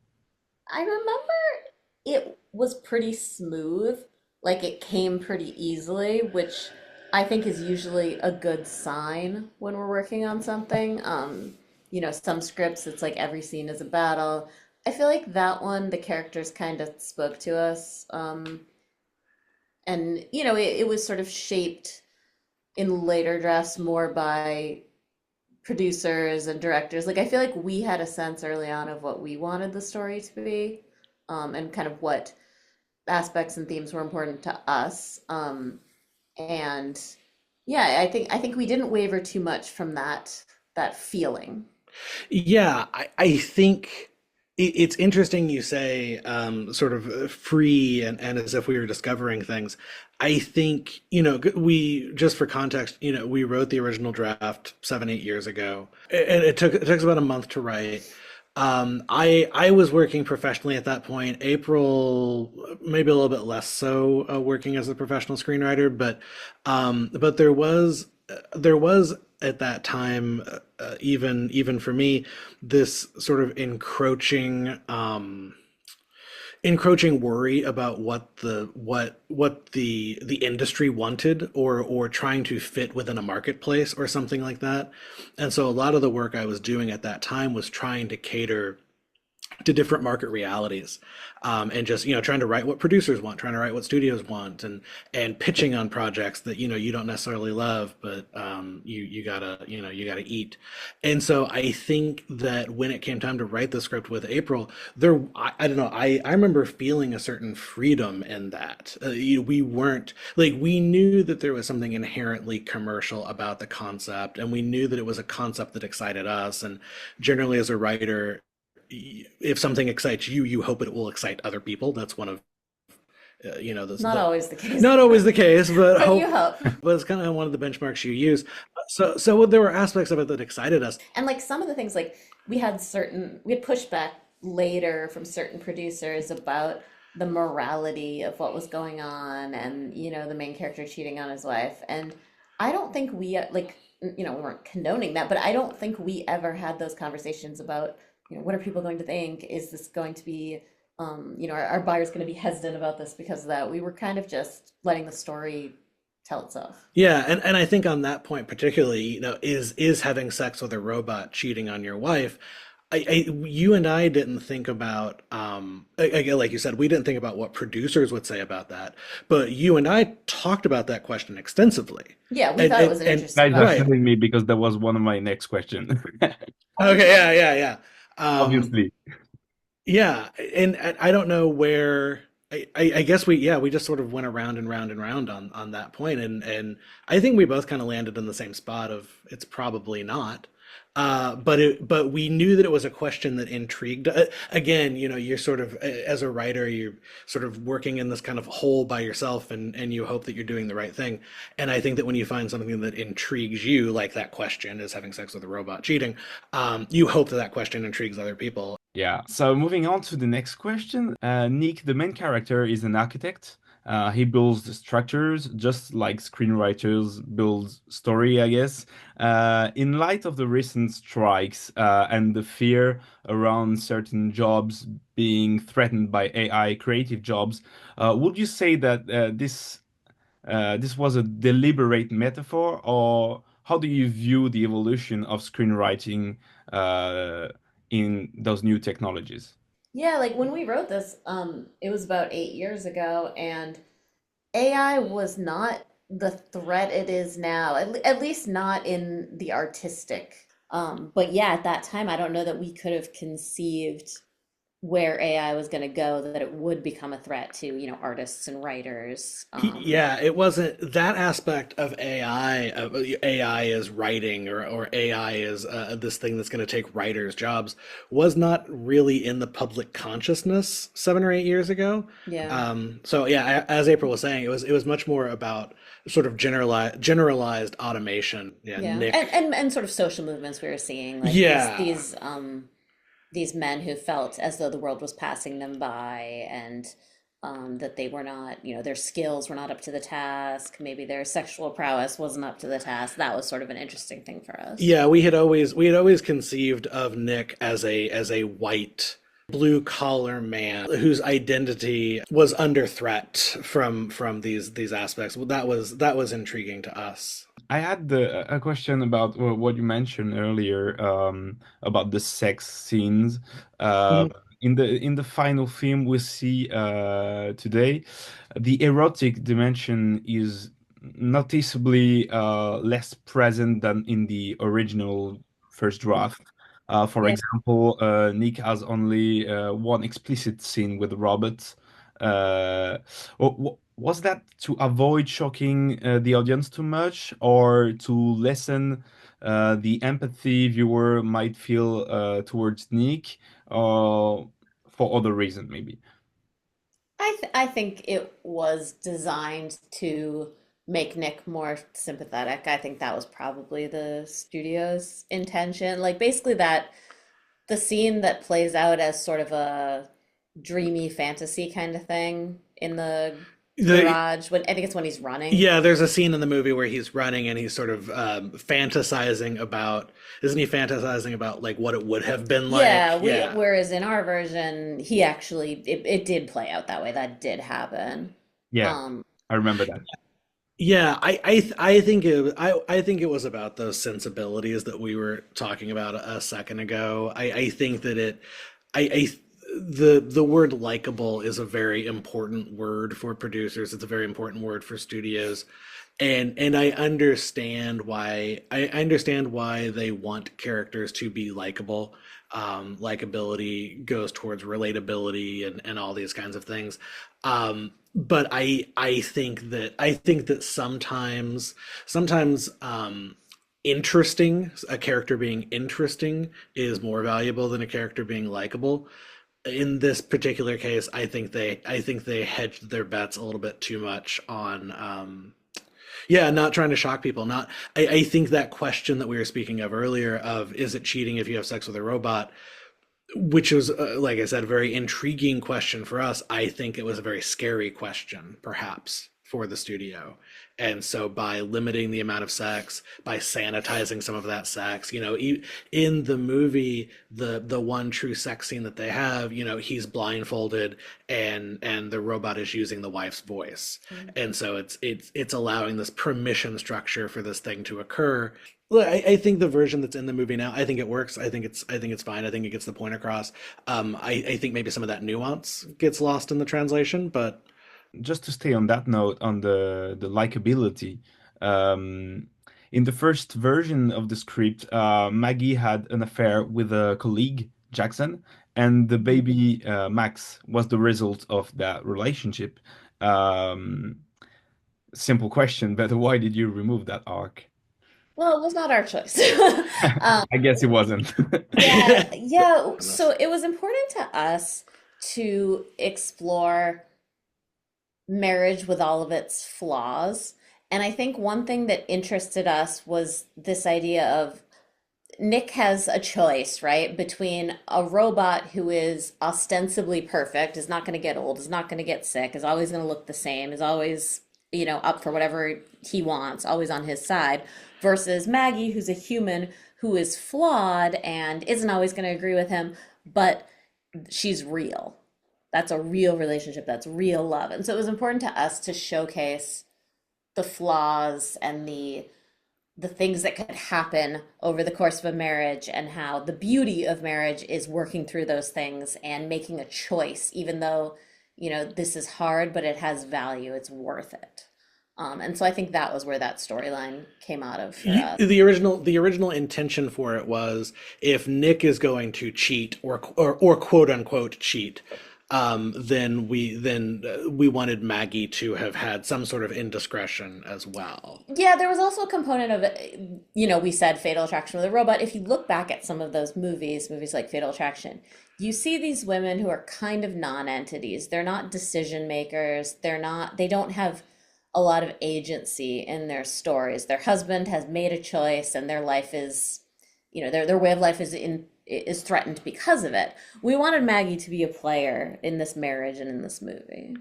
I remember was pretty smooth. Like it came pretty easily, which I think is usually a good sign when we're working on something. You know, some scripts, it's like every scene is a battle. I feel like that one, the characters kind of spoke to us. And, you know, it was sort of shaped in later drafts more by producers and directors. Like, I feel like we had a sense early on of what we wanted the story to be, and kind of what aspects and themes were important to us. And yeah, I think we didn't waver too much from that feeling. Yeah, I think it's interesting you say sort of free and as if we were discovering things. I think, you know, we, just for context, you know, we wrote the original draft 7-8 years ago, and it took us about a month to write. I was working professionally at that point. April, maybe a little bit less so, working as a professional screenwriter, but there was at that time, even for me, this sort of encroaching worry about what the industry wanted, or trying to fit within a marketplace or something like that. And so a lot of the work I was doing at that time was trying to cater to different market realities, and just, you know, trying to write what producers want, trying to write what studios want, and pitching on projects that, you know, you don't necessarily love, but you gotta eat. And so I think that when it came time to write the script with April, I don't know, I remember feeling a certain freedom in that. We weren't like, we knew that there was something inherently commercial about the concept, and we knew that it was a concept that excited us. And generally, as a writer, if something excites you, you hope it will excite other people. That's one of, you know, Not always the case. Not always the case, but you hope. But it's kind of one of the benchmarks you use. So there were aspects of it that excited us. And like some of the things, like we had pushback later from certain producers about the morality of what was going on, and, you know, the main character cheating on his wife. And I don't think we, like, you know, we weren't condoning that, but I don't think we ever had those conversations about, you know, what are people going to think? Is this going to be, you know, our buyer's going to be hesitant about this because of that? We were kind of just letting the story tell itself. Yeah, and I think on that point particularly, you know, is having sex with a robot cheating on your wife. You and I didn't think about, again, like you said, we didn't think about what producers would say about that, but you and I talked about that question extensively. Yeah, we thought it was an interesting. Guys are telling me because that was one of my next questions. Okay, yeah. Obviously. Yeah, and I don't know where. I guess we just sort of went around and round and round on that point, and I think we both kind of landed in the same spot of it's probably not. But we knew that it was a question that intrigued. Again, you know, you're sort of, as a writer, you're sort of working in this kind of hole by yourself, and you hope that you're doing the right thing. And I think that when you find something that intrigues you, like that question, is having sex with a robot cheating, you hope that question intrigues other people. Yeah. So moving on to the next question, Nick, the main character, is an architect. He builds the structures just like screenwriters build story, I guess. In light of the recent strikes and the fear around certain jobs being threatened by AI, creative jobs, would you say that this was a deliberate metaphor, or how do you view the evolution of screenwriting in those new technologies? Yeah, like when we wrote this, it was about 8 years ago, and AI was not the threat it is now, at least not in the artistic. But yeah, at that time, I don't know that we could have conceived where AI was going to go, that it would become a threat to, you know, artists and writers. Yeah, it wasn't that aspect of AI. AI is writing, or AI is this thing that's going to take writers' jobs, was not really in the public consciousness 7 or 8 years ago. Yeah. So yeah, as April was saying, it was much more about sort of generalized automation. Yeah. Nick. And sort of social movements we were seeing, like these men who felt as though the world was passing them by, and that they were not, you know, their skills were not up to the task. Maybe their sexual prowess wasn't up to the task. That was sort of an interesting thing for us. Yeah, we had always conceived of Nick as a white blue collar man whose identity was under threat from these aspects. Well, that was intriguing to us. I had a question about what you mentioned earlier, about the sex scenes. In the final film we see today, the erotic dimension is noticeably less present than in the original first draft. For Yeah. example, Nick has only one explicit scene with robots. Was that to avoid shocking the audience too much, or to lessen the empathy viewer might feel towards Nick, or for other reason maybe? I think it was designed to make Nick more sympathetic. I think that was probably the studio's intention. Like basically that the scene that plays out as sort of a dreamy fantasy kind of thing in the garage, when I think it's when he's running. Yeah, there's a scene in the movie where he's running and he's sort of fantasizing about, isn't he fantasizing about like what it would have been like? Yeah, whereas in our version, he actually it did play out that way. That did happen. Yeah, I remember that. Yeah, I think it was about those sensibilities that we were talking about a second ago. I think that the word likable is a very important word for producers. It's a very important word for studios. And I understand why they want characters to be likable. Likability goes towards relatability and all these kinds of things. But I think that sometimes interesting, a character being interesting is more valuable than a character being likable. In this particular case, I think they hedged their bets a little bit too much on not trying to shock people. I think that question that we were speaking of earlier of is it cheating if you have sex with a robot, which was, like I said, a very intriguing question for us. I think it was a very scary question, perhaps, for the studio. And so by limiting the amount of sex, by sanitizing some of that sex, in the movie, the one true sex scene that they have, he's blindfolded and the robot is using the wife's voice. And so it's allowing this permission structure for this thing to occur. Look, I think the version that's in the movie now, I think it works. I think it's fine. I think it gets the point across. I think maybe some of that nuance gets lost in the translation, but just to stay on that note, on the likability, in the first version of the script, Maggie had an affair with a colleague, Jackson, and the baby Max was the result of that relationship. Simple question, but why did you remove that arc? Well, it was not our choice. I guess it wasn't. Yeah. So it was important to us to explore marriage with all of its flaws. And I think one thing that interested us was this idea of Nick has a choice, right, between a robot who is ostensibly perfect, is not going to get old, is not going to get sick, is always going to look the same, is always, up for whatever he wants, always on his side, versus Maggie, who's a human who is flawed and isn't always going to agree with him, but she's real. That's a real relationship. That's real love. And so it was important to us to showcase the flaws and the things that could happen over the course of a marriage, and how the beauty of marriage is working through those things and making a choice, even though, this is hard, but it has value. It's worth it. And so I think that was where that storyline came out of for us. The original intention for it was, if Nick is going to cheat or quote unquote cheat, then we wanted Maggie to have had some sort of indiscretion as well. Yeah, there was also a component of it, we said Fatal Attraction with a robot. If you look back at some of those movies like Fatal Attraction, you see these women who are kind of non-entities. They're not decision makers. They don't have a lot of agency in their stories. Their husband has made a choice and their life is, their way of life is threatened because of it. We wanted Maggie to be a player in this marriage and in this movie.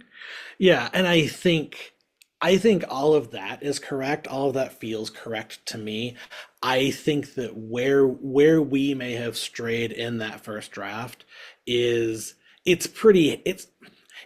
Yeah, and I think I think all of that is correct. All of that feels correct to me. I think that where we may have strayed in that first draft is it's pretty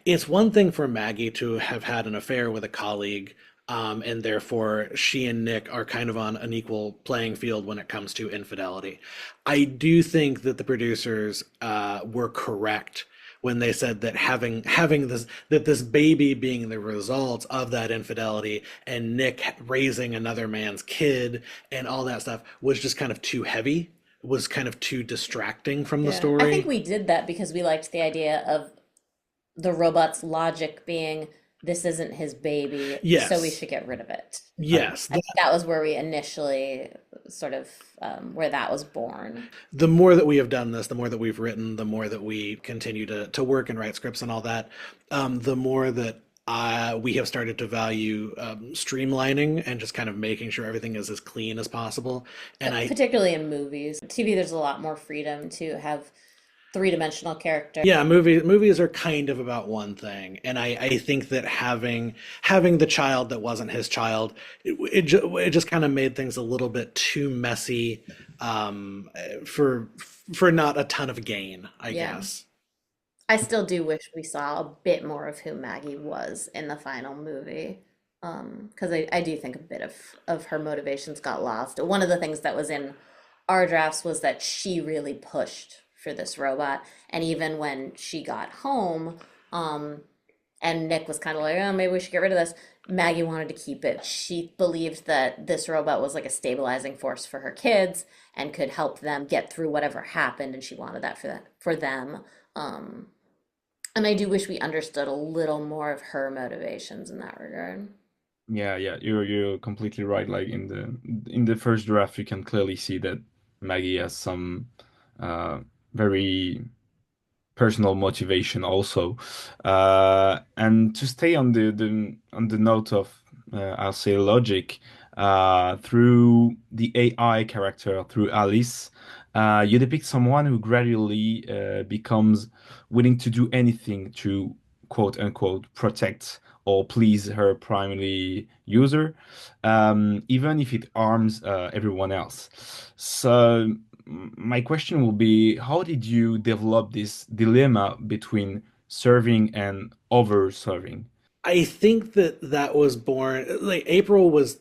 it's one thing for Maggie to have had an affair with a colleague, and therefore she and Nick are kind of on an equal playing field when it comes to infidelity. I do think that the producers were correct when they said that having this baby being the result of that infidelity and Nick raising another man's kid and all that stuff was just kind of too heavy, was kind of too distracting from the Yeah. I story. think we did that because we liked the idea of the robot's logic being this isn't his baby, so we Yes. should get rid of it. Yes. I think that was where we initially sort of where that was born. The more that we have done this, the more that we've written, the more that we continue to work and write scripts and all that, the more that we have started to value streamlining and just kind of making sure everything is as clean as possible. And Particularly in movies. TV, there's a lot more freedom to have three-dimensional character. Yeah, movies are kind of about one thing, and I think that having the child that wasn't his child, it just kind of made things a little bit too messy, for not a ton of gain, I Yeah. guess. I still do wish we saw a bit more of who Maggie was in the final movie. Because I do think a bit of her motivations got lost. One of the things that was in our drafts was that she really pushed for this robot. And even when she got home, and Nick was kind of like, oh, maybe we should get rid of this, Maggie wanted to keep it. She believed that this robot was like a stabilizing force for her kids and could help them get through whatever happened, and she wanted that for them. And I do wish we understood a little more of her motivations in that regard. Yeah, you're completely right. Like in the first draft, you can clearly see that Maggie has some very personal motivation also. And to stay on the note of I'll say logic, through the AI character, through Alice, you depict someone who gradually becomes willing to do anything to quote unquote protect or please her primary user, even if it harms everyone else. So my question will be, how did you develop this dilemma between serving and over serving? I think that was born like as April was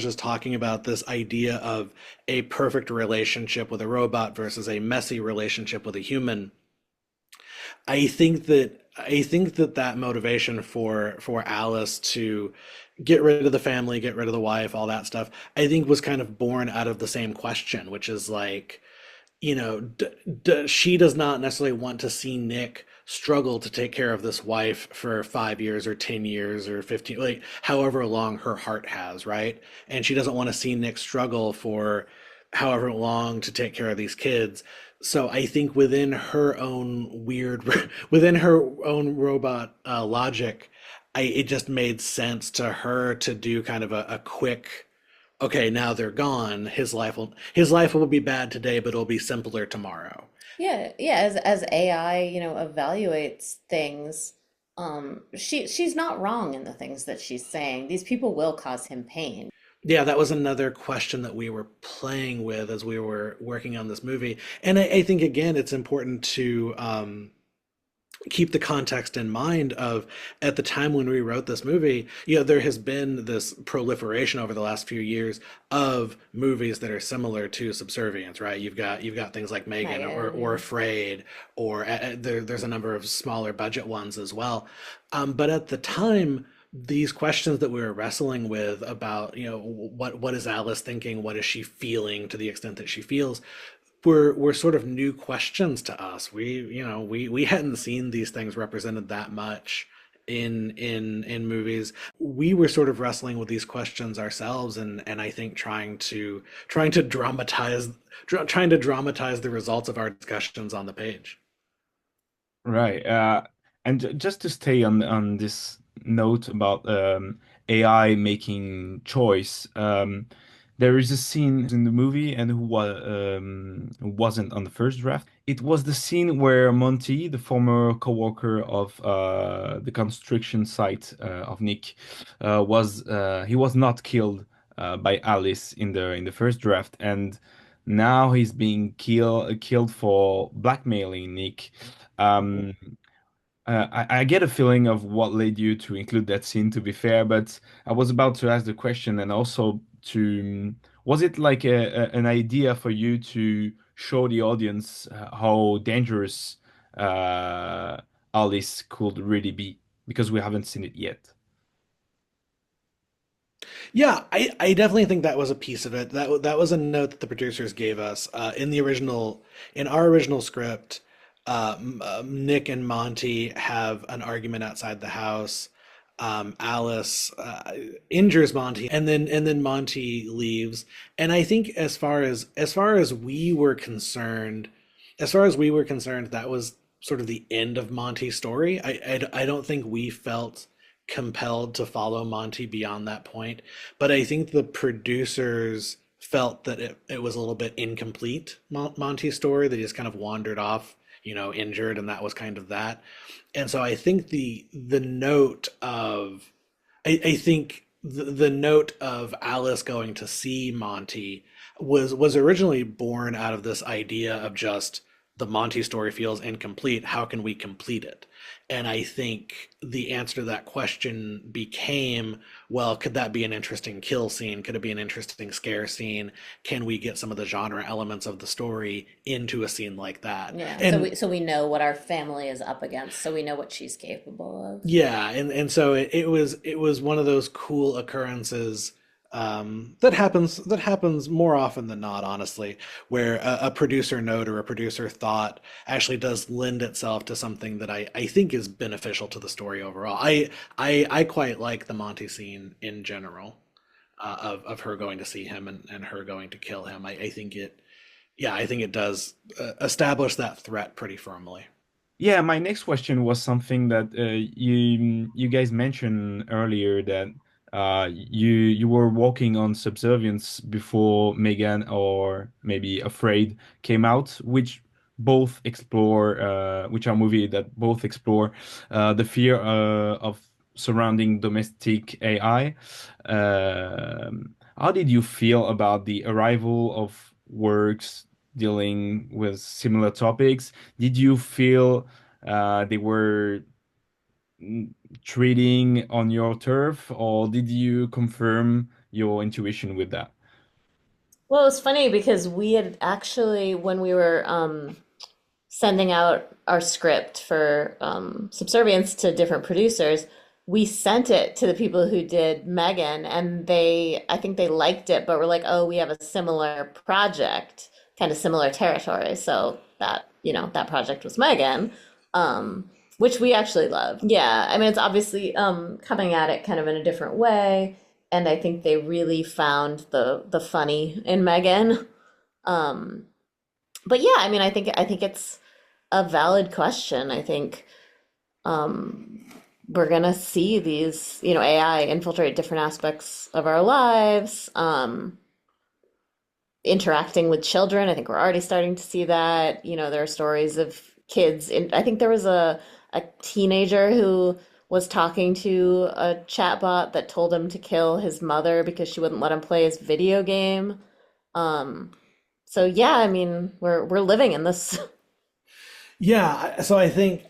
just talking about this idea of a perfect relationship with a robot versus a messy relationship with a human. I think that motivation for Alice to get rid of the family, get rid of the wife, all that stuff, I think was kind of born out of the same question, which is like, she does not necessarily want to see Nick struggle to take care of this wife for 5 years or 10 years or 15, like however long her heart has, right? And she doesn't want to see Nick struggle for however long to take care of these kids. So I think within her own robot logic, it just made sense to her to do kind of a quick, okay, now they're gone. His life will be bad today, but it'll be simpler tomorrow. Yeah. As AI, evaluates things, she's not wrong in the things that she's saying. These people will cause him pain. Yeah, that was another question that we were playing with as we were working on this movie. And I think, again, it's important to keep the context in mind of at the time when we wrote this movie, there has been this proliferation over the last few years of movies that are similar to Subservience, right? You've got things like Megan or Afraid, or there's a number of smaller budget ones as well. But at the time, these questions that we were wrestling with about, what is Alice thinking? What is she feeling to the extent that she feels? Were sort of new questions to us. We hadn't seen these things represented that much in movies. We were sort of wrestling with these questions ourselves, and I think trying to dramatize the results of our discussions on the page. Right. And just to stay on this note about AI making choice, There is a scene in the movie, and who wasn't on the first draft. It was the scene where Monty, the former coworker of the construction site of Nick, he was not killed by Alice in the first draft, and now he's being killed for blackmailing Nick. Um, I get a feeling of what led you to include that scene, to be fair, but I was about to ask the question, and also was it like an idea for you to show the audience how dangerous Alice could really be? Because we haven't seen it yet. Yeah, I definitely think that was a piece of it. That was a note that the producers gave us in our original script. Nick and Monty have an argument outside the house. Alice injures Monty, and then Monty leaves. And I think as far as we were concerned, that was sort of the end of Monty's story. I don't think we felt compelled to follow Monty beyond that point. But I think the producers felt that it was a little bit incomplete, Monty's story, that he just kind of wandered off, injured, and that was kind of that. And so I think the note of the note of Alice going to see Monty was originally born out of this idea of just the Monty story feels incomplete. How can we complete it? And I think the answer to that question became, well, could that be an interesting kill scene? Could it be an interesting scare scene? Can we get some of the genre elements of the story into a scene like that? Yeah, And so we know what our family is up against, so we know what she's capable of. yeah, and so it was one of those cool occurrences that happens more often than not, honestly, where a producer note or a producer thought actually does lend itself to something that I think is beneficial to the story overall. I quite like the Monty scene in general, of her going to see him and her going to kill him. I think it does establish that threat pretty firmly. Yeah, my next question was something that you guys mentioned earlier, that you were working on Subservience before Megan, or maybe Afraid, came out, which are movies that both explore the fear of surrounding domestic AI. How did you feel about the arrival of works dealing with similar topics? Did you feel they were treading on your turf, or did you confirm your intuition with that? Well, it's funny because we had actually, when we were sending out our script for Subservience to different producers, we sent it to the people who did Megan, and I think they liked it, but were like, oh, we have a similar project, kind of similar territory. So that project was Megan, which we actually love. Yeah, I mean, it's obviously coming at it kind of in a different way, and I think they really found the funny in Megan. But yeah, I mean, I think it's a valid question. I think we're gonna see these, AI infiltrate different aspects of our lives, interacting with children. I think we're already starting to see that. There are stories of kids. I think there was a teenager who was talking to a chatbot that told him to kill his mother because she wouldn't let him play his video game. So yeah, I mean, we're living in this. Yeah, so I think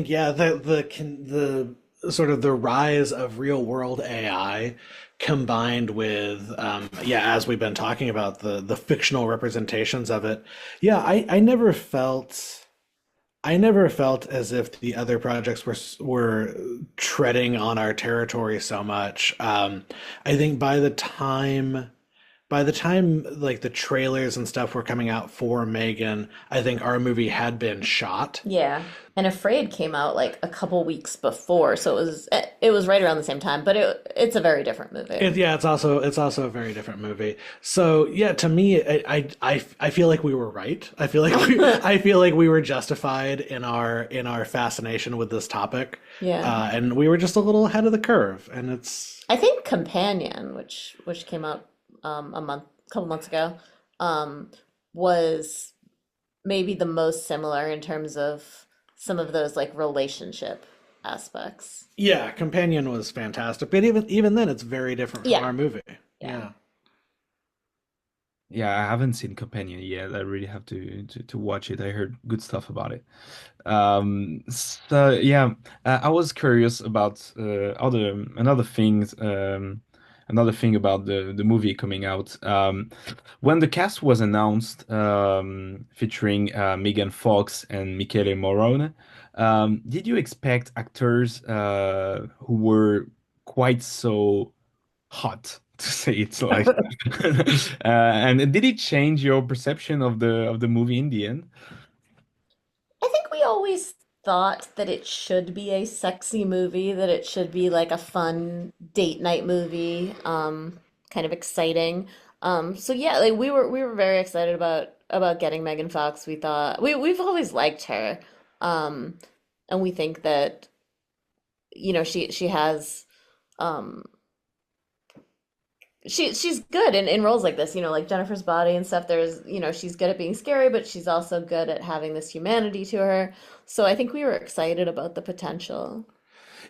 yeah, the sort of the rise of real world AI combined with as we've been talking about, the fictional representations of it. Yeah, I never felt as if the other projects were treading on our territory so much. I think by the time like the trailers and stuff were coming out for Megan, I think our movie had been shot. Yeah. And Afraid came out like a couple weeks before, so it was right around the same time, but it's a very different movie. It's also a very different movie. So yeah, to me, I feel like we were right. I feel like we were justified in our fascination with this topic. Yeah. And we were just a little ahead of the curve. And I think Companion, which came out a couple months ago, was maybe the most similar in terms of some of those like relationship aspects. Yeah, Companion was fantastic, but even then, it's very different from Yeah. our movie. Yeah. Yeah, I haven't seen Companion yet. I really have to watch it. I heard good stuff about it. So yeah, I was curious about another thing about the movie coming out. When the cast was announced, featuring Megan Fox and Michele Morone, did you expect actors who were quite so hot, to say it's like, and did it change your perception of the movie in the end? I think we always thought that it should be a sexy movie, that it should be like a fun date night movie, kind of exciting. So yeah, like we were very excited about getting Megan Fox. We thought we've always liked her. Um, and we think that, she has um she's good in roles like this, like Jennifer's Body and stuff. She's good at being scary, but she's also good at having this humanity to her. So I think we were excited about the potential.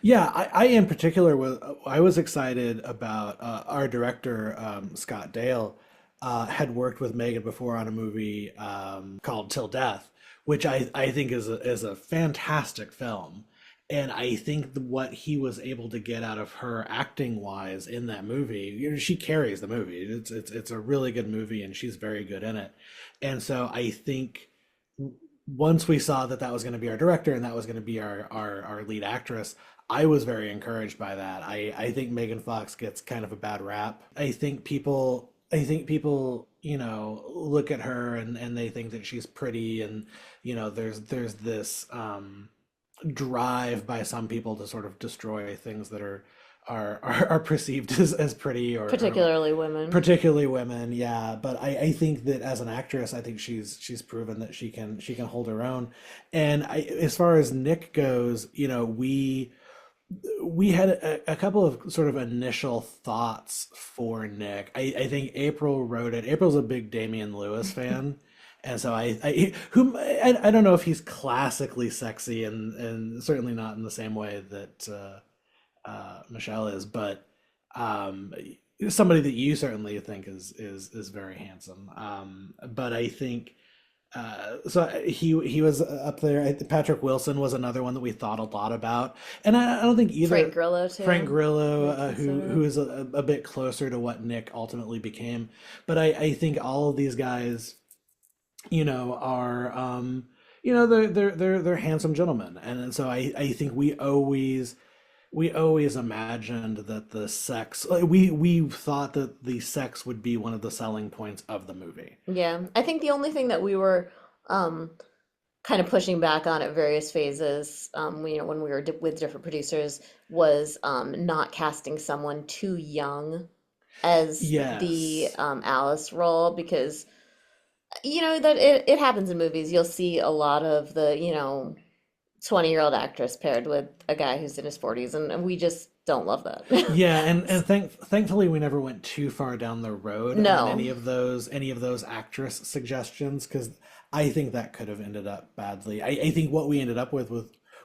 Yeah, I in particular was excited about our director Scott Dale had worked with Megan before on a movie called Till Death, which I think is a fantastic film. And I think what he was able to get out of her acting wise in that movie, she carries the movie. It's a really good movie, and she's very good in it. And so I think once we saw that was going to be our director and that was going to be our lead actress, I was very encouraged by that. I think Megan Fox gets kind of a bad rap. I think people, look at her and they think that she's pretty, and there's this drive by some people to sort of destroy things that are perceived as pretty, or Particularly women. particularly women. Yeah, but I think that as an actress, I think she's proven that she can hold her own. And as far as Nick goes, we had a couple of sort of initial thoughts for Nick. I think April wrote it. April's a big Damian Lewis fan. And so I don't know if he's classically sexy, and certainly not in the same way that Michelle is, but somebody that you certainly think is very handsome. But I think so he was up there. Patrick Wilson was another one that we thought a lot about, and I don't think either. Frank Grillo too. Frank Grillo, who is a bit closer to what Nick ultimately became. But I think all of these guys, are they're handsome gentlemen, and so I think we always imagined that the sex, we thought that the sex would be one of the selling points of the movie. Yeah, I think the only thing that we were kind of pushing back on at various phases, when we were with different producers, was not casting someone too young as the Alice role, because that it happens in movies. You'll see a lot of the 20-year-old actress paired with a guy who's in his 40s, and we just don't love that. Yeah, and thankfully we never went too far down the road on any of those actress suggestions, because I think that could have ended up badly. I think what we ended up with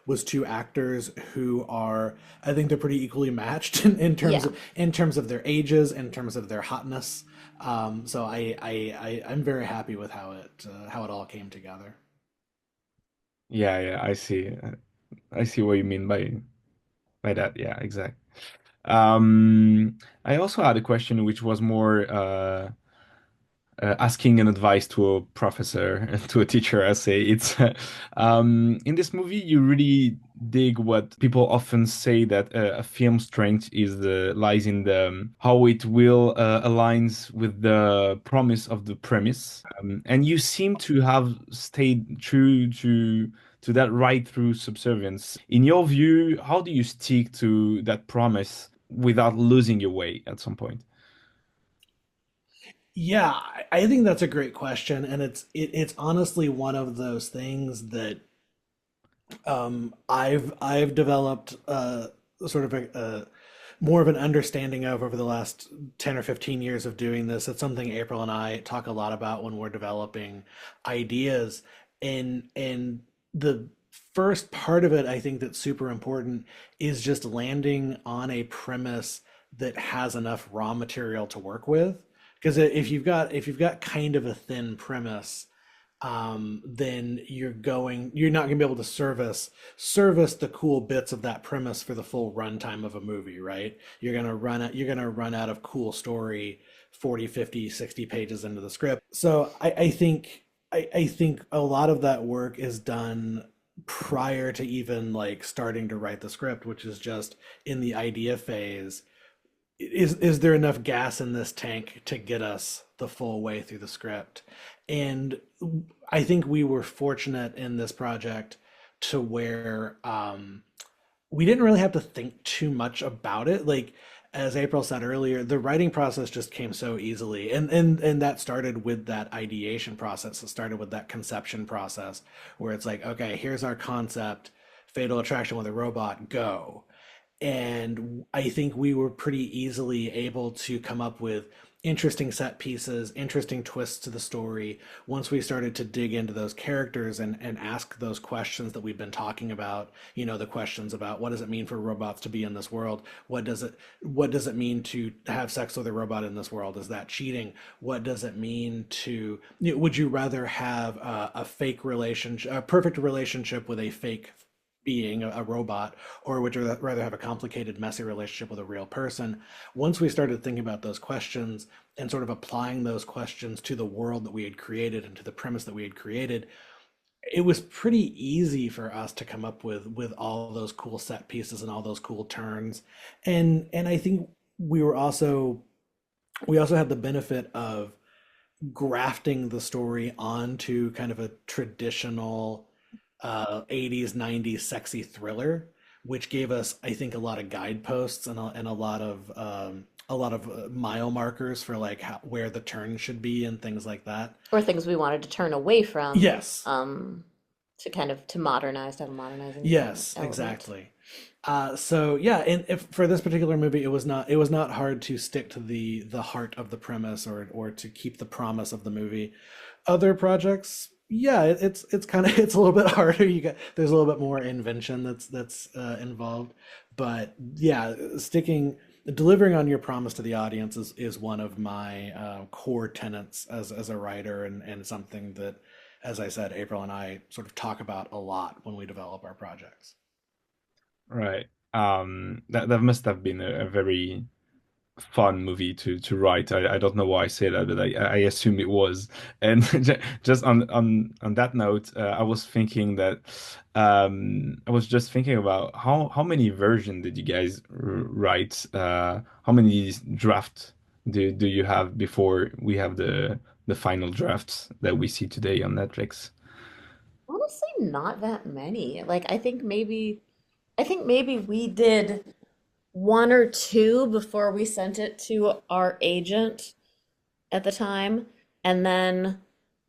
was two actors who are, I think they're pretty equally matched in terms of their ages, in terms of their hotness. So I'm very happy with how it all came together. Yeah, I see. I see what you mean by that. Yeah, exactly. I also had a question which was more asking an advice to a professor, to a teacher. I say it's in this movie you really dig what people often say, that a film's strength lies in how it will aligns with the promise of the premise, and you seem to have stayed true to that right through Subservience. In your view, how do you stick to that promise without losing your way at some point? Yeah, I think that's a great question, and it's honestly one of those things that I've developed sort of more of an understanding of over the last 10 or 15 years of doing this. It's something April and I talk a lot about when we're developing ideas. And the first part of it, I think that's super important is just landing on a premise that has enough raw material to work with. Because if you've got kind of a thin premise, then you're not gonna be able to service the cool bits of that premise for the full runtime of a movie, right? You're gonna run out of cool story 40, 50, 60 pages into the script. So I think a lot of that work is done prior to even like starting to write the script, which is just in the idea phase. Is there enough gas in this tank to get us the full way through the script? And I think we were fortunate in this project to where we didn't really have to think too much about it. Like as April said earlier, the writing process just came so easily, and that started with that ideation process. It started with that conception process where it's like, okay, here's our concept, fatal attraction with a robot, go. And I think we were pretty easily able to come up with interesting set pieces, interesting twists to the story once we started to dig into those characters and ask those questions that we've been talking about. The questions about what does it mean for robots to be in this world? What does it mean to have sex with a robot in this world? Is that cheating? What does it mean to, would you rather have a fake relationship, a perfect relationship with a fake being, a robot, or would you rather have a complicated, messy relationship with a real person? Once we started thinking about those questions and sort of applying those questions to the world that we had created and to the premise that we had created, it was pretty easy for us to come up with all those cool set pieces and all those cool turns. And I think we also had the benefit of grafting the story onto kind of a traditional 80s, 90s sexy thriller, which gave us, I think, a lot of guideposts and a lot of mile markers for like where the turn should be and things like that. Or things we wanted to turn away from. Yes. To kind of to have a modernizing. Yes, element. exactly. So yeah, and for this particular movie, it was not hard to stick to the heart of the premise or to keep the promise of the movie. Other projects, yeah, it's a little bit harder. There's a little bit more invention that's involved, but yeah, delivering on your promise to the audience is one of my core tenets as a writer, and something that, as I said, April and I sort of talk about a lot when we develop our projects. Right. That must have been a very fun movie to write. I don't know why I say that, but I assume it was. And just on that note, I was thinking that I was just thinking about how many versions did you guys write? How many drafts do you have before we have the final drafts that we see today on Netflix? Honestly, not that many. Like I think maybe we did one or two before we sent it to our agent at the time, and then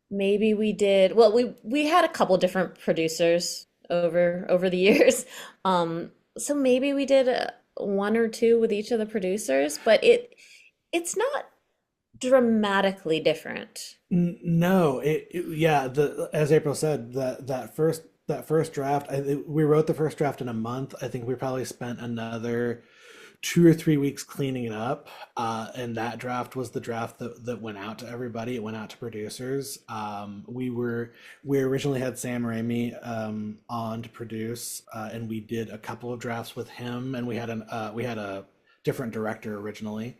maybe we did, well, we had a couple different producers over the years, so maybe we did one or two with each of the producers, but it's not dramatically different. No, yeah, as April said, that first draft, we wrote the first draft in a month. I think we probably spent another 2 or 3 weeks cleaning it up, and that draft was the draft that went out to everybody. It went out to producers. We originally had Sam Raimi on to produce, and we did a couple of drafts with him, and we had a different director originally,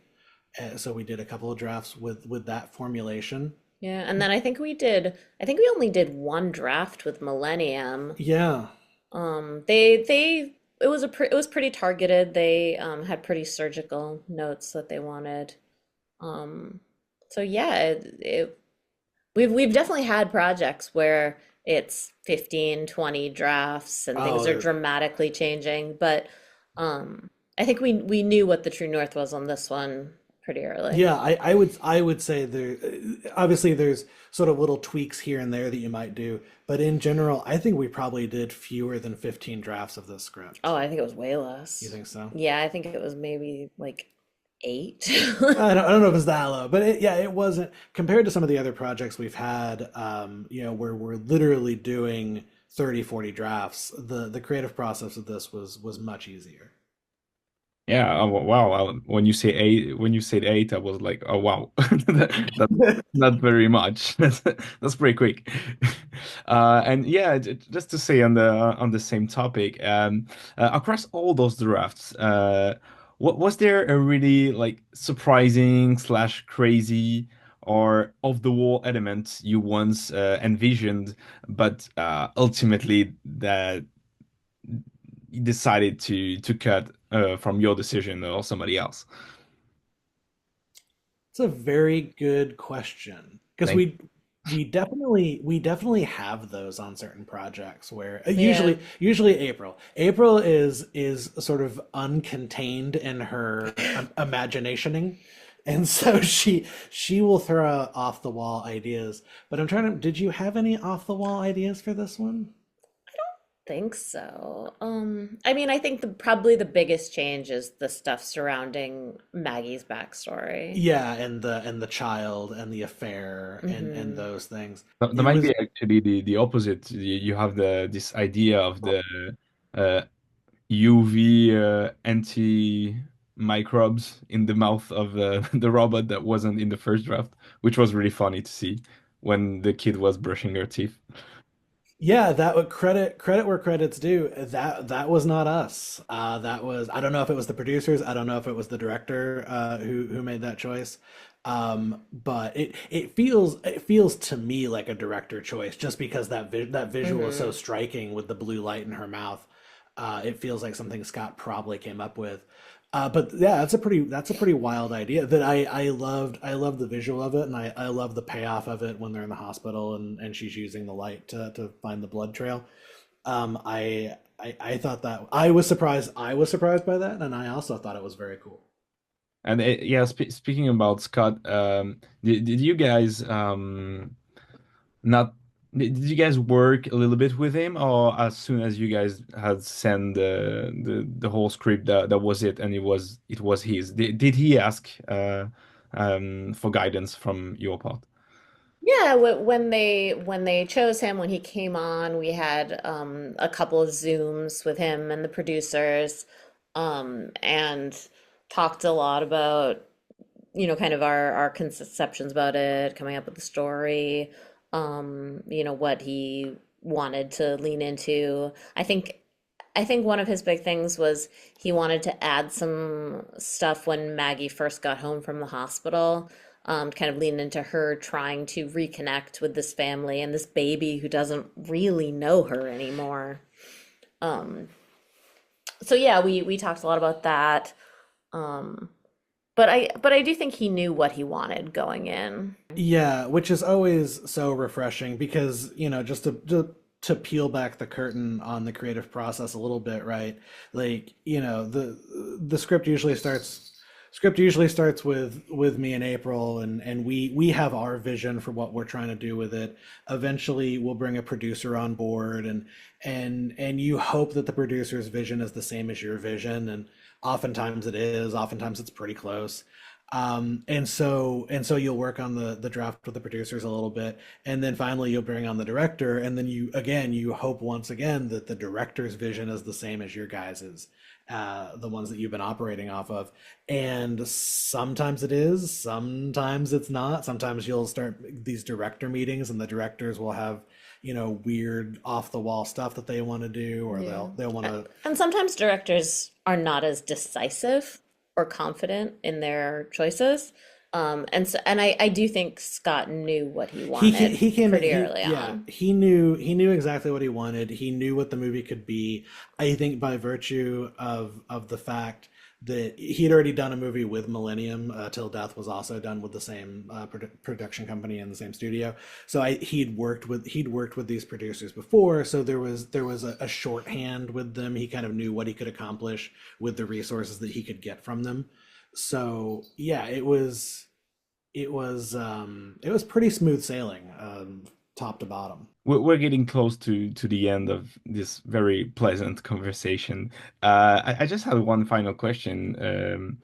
so we did a couple of drafts with that formulation. Yeah, and then I think we only did one draft with Millennium. Yeah. It was pretty targeted. They had pretty surgical notes that they wanted. So yeah, we've definitely had projects where it's 15, 20 drafts and things are dramatically changing, but I think we knew what the true north was on this one pretty early. Yeah, I would say there obviously there's sort of little tweaks here and there that you might do, but in general, I think we probably did fewer than 15 drafts of this script. Oh, I think it was way less. You think so? Yeah, I think it was maybe like 8. I don't know if it's that low, but it wasn't compared to some of the other projects we've had, where we're literally doing 30, 40 drafts. The creative process of this was much easier. Yeah, oh, wow. When you said 8, I was like, oh wow, that's not very much. That's pretty quick. And yeah, just to say on the same topic, across all those drafts, what was there a really like surprising slash crazy or off the wall element you once envisioned, but ultimately that you decided to cut from your decision or somebody else? It's a very good question because we definitely have those on certain projects where usually April is sort of uncontained in her imaginationing, and so she will throw out off the wall ideas. But did you have any off the wall ideas for this one? Think so. I mean, I think probably the biggest change is the stuff surrounding Maggie's backstory. Yeah, and the child and the affair and those things. That might be actually the opposite. You have this idea of the UV anti-microbes in the mouth of the robot that wasn't in the first draft, which was really funny to see when the kid was brushing her teeth. Yeah, that would credit where credit's due. That was not us. That was, I don't know if it was the producers. I don't know if it was the director who made that choice. But it feels to me like a director choice just because that visual is so striking with the blue light in her mouth. It feels like something Scott probably came up with. But yeah, that's a pretty wild idea that I loved. I love the visual of it, and I love the payoff of it when they're in the hospital and she's using the light to find the blood trail. I thought that I was surprised by that, and I also thought it was very cool. And yeah, speaking about Scott, did you guys not? Did you guys work a little bit with him, or as soon as you guys had sent the whole script, that was it, and it was his? Did he ask for guidance from your part? Yeah, when they chose him, when he came on, we had a couple of Zooms with him and the producers, and talked a lot about, kind of our conceptions about it, coming up with the story. What he wanted to lean into. I think one of his big things was he wanted to add some stuff when Maggie first got home from the hospital, kind of lean into her trying to reconnect with this family and this baby who doesn't really know her anymore. So yeah, we talked a lot about that. But I do think he knew what he wanted going in. Yeah, which is always so refreshing because, just to peel back the curtain on the creative process a little bit, right? Like, the script usually starts with me and April, and we have our vision for what we're trying to do with it. Eventually we'll bring a producer on board, and you hope that the producer's vision is the same as your vision, and oftentimes it is, oftentimes it's pretty close. And so you'll work on the draft with the producers a little bit, and then finally you'll bring on the director, and then you hope once again that the director's vision is the same as your guys's, the ones that you've been operating off of. And sometimes it is, sometimes it's not. Sometimes you'll start these director meetings and the directors will have, weird off the wall stuff that they want to do, or they'll want to. And sometimes directors are not as decisive or confident in their choices. And I do think Scott knew what he wanted. He came pretty early on. He knew exactly what he wanted. He knew what the movie could be. I think by virtue of the fact that he'd already done a movie with Millennium, Till Death was also done with the same production company and the same studio. So he'd worked with these producers before. So there was a shorthand with them. He kind of knew what he could accomplish with the resources that he could get from them. So yeah, it was pretty smooth sailing, top to bottom. We're getting close to the end of this very pleasant conversation. I just have one final question,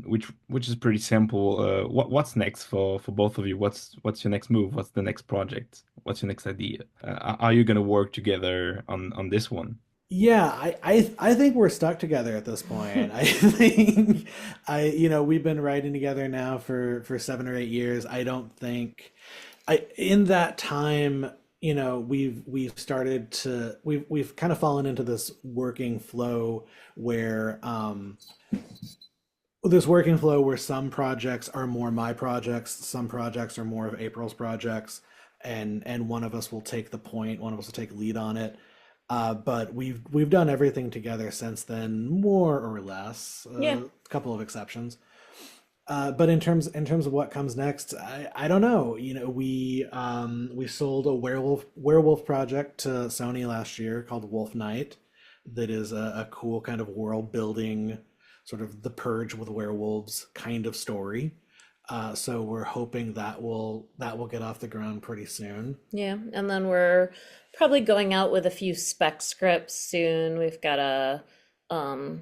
which is pretty simple. What's next for both of you? What's your next move? What's the next project? What's your next idea? Are you gonna work together on this one? Yeah, I think we're stuck together at this point. I think we've been writing together now for 7 or 8 years. I don't think in that time, we've started to we've kind of fallen into this working flow where some projects are more my projects, some projects are more of April's projects, and one of us will take the point, one of us will take lead on it. But we've done everything together since then, more or less. Yeah. A couple of exceptions. But in terms of what comes next, I don't know. We sold a werewolf project to Sony last year called Wolf Night, that is a cool kind of world building, sort of the Purge with werewolves kind of story. So we're hoping that will get off the ground pretty soon. Yeah, and then we're probably going out with a few spec scripts soon. We've got a kind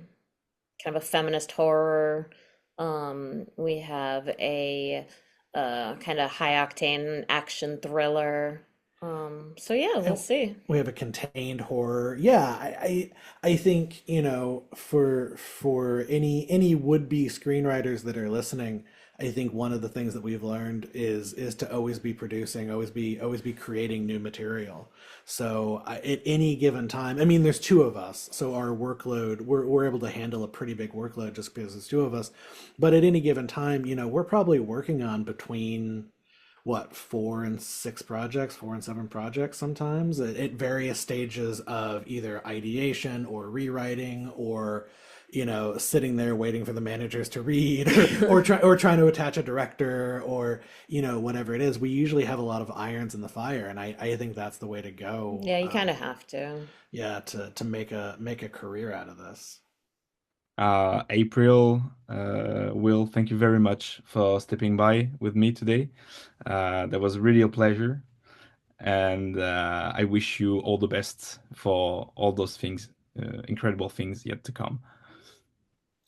of a feminist horror. We have a kind of high octane action thriller. So yeah, we'll see. We have a contained horror. Yeah, I think, for any would-be screenwriters that are listening, I think one of the things that we've learned is to always be producing, always be creating new material. So at any given time, I mean, there's two of us, so our workload, we're able to handle a pretty big workload just because there's two of us. But at any given time, we're probably working on between 4 and 7 projects sometimes at various stages of either ideation or rewriting or sitting there waiting for the managers to read or trying to attach a director or whatever it is. We usually have a lot of irons in the fire, and I think that's the way to go. Yeah, you kind of have to. Yeah, to make a career out of this. April, Will, thank you very much for stepping by with me today. That was really a pleasure, and I wish you all the best for all those things, incredible things yet to come.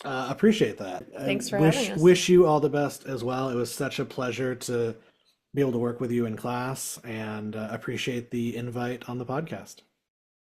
Appreciate that. Thanks for having us. Wish you all the best as well. It was such a pleasure to be able to work with you in class, and appreciate the invite on the podcast.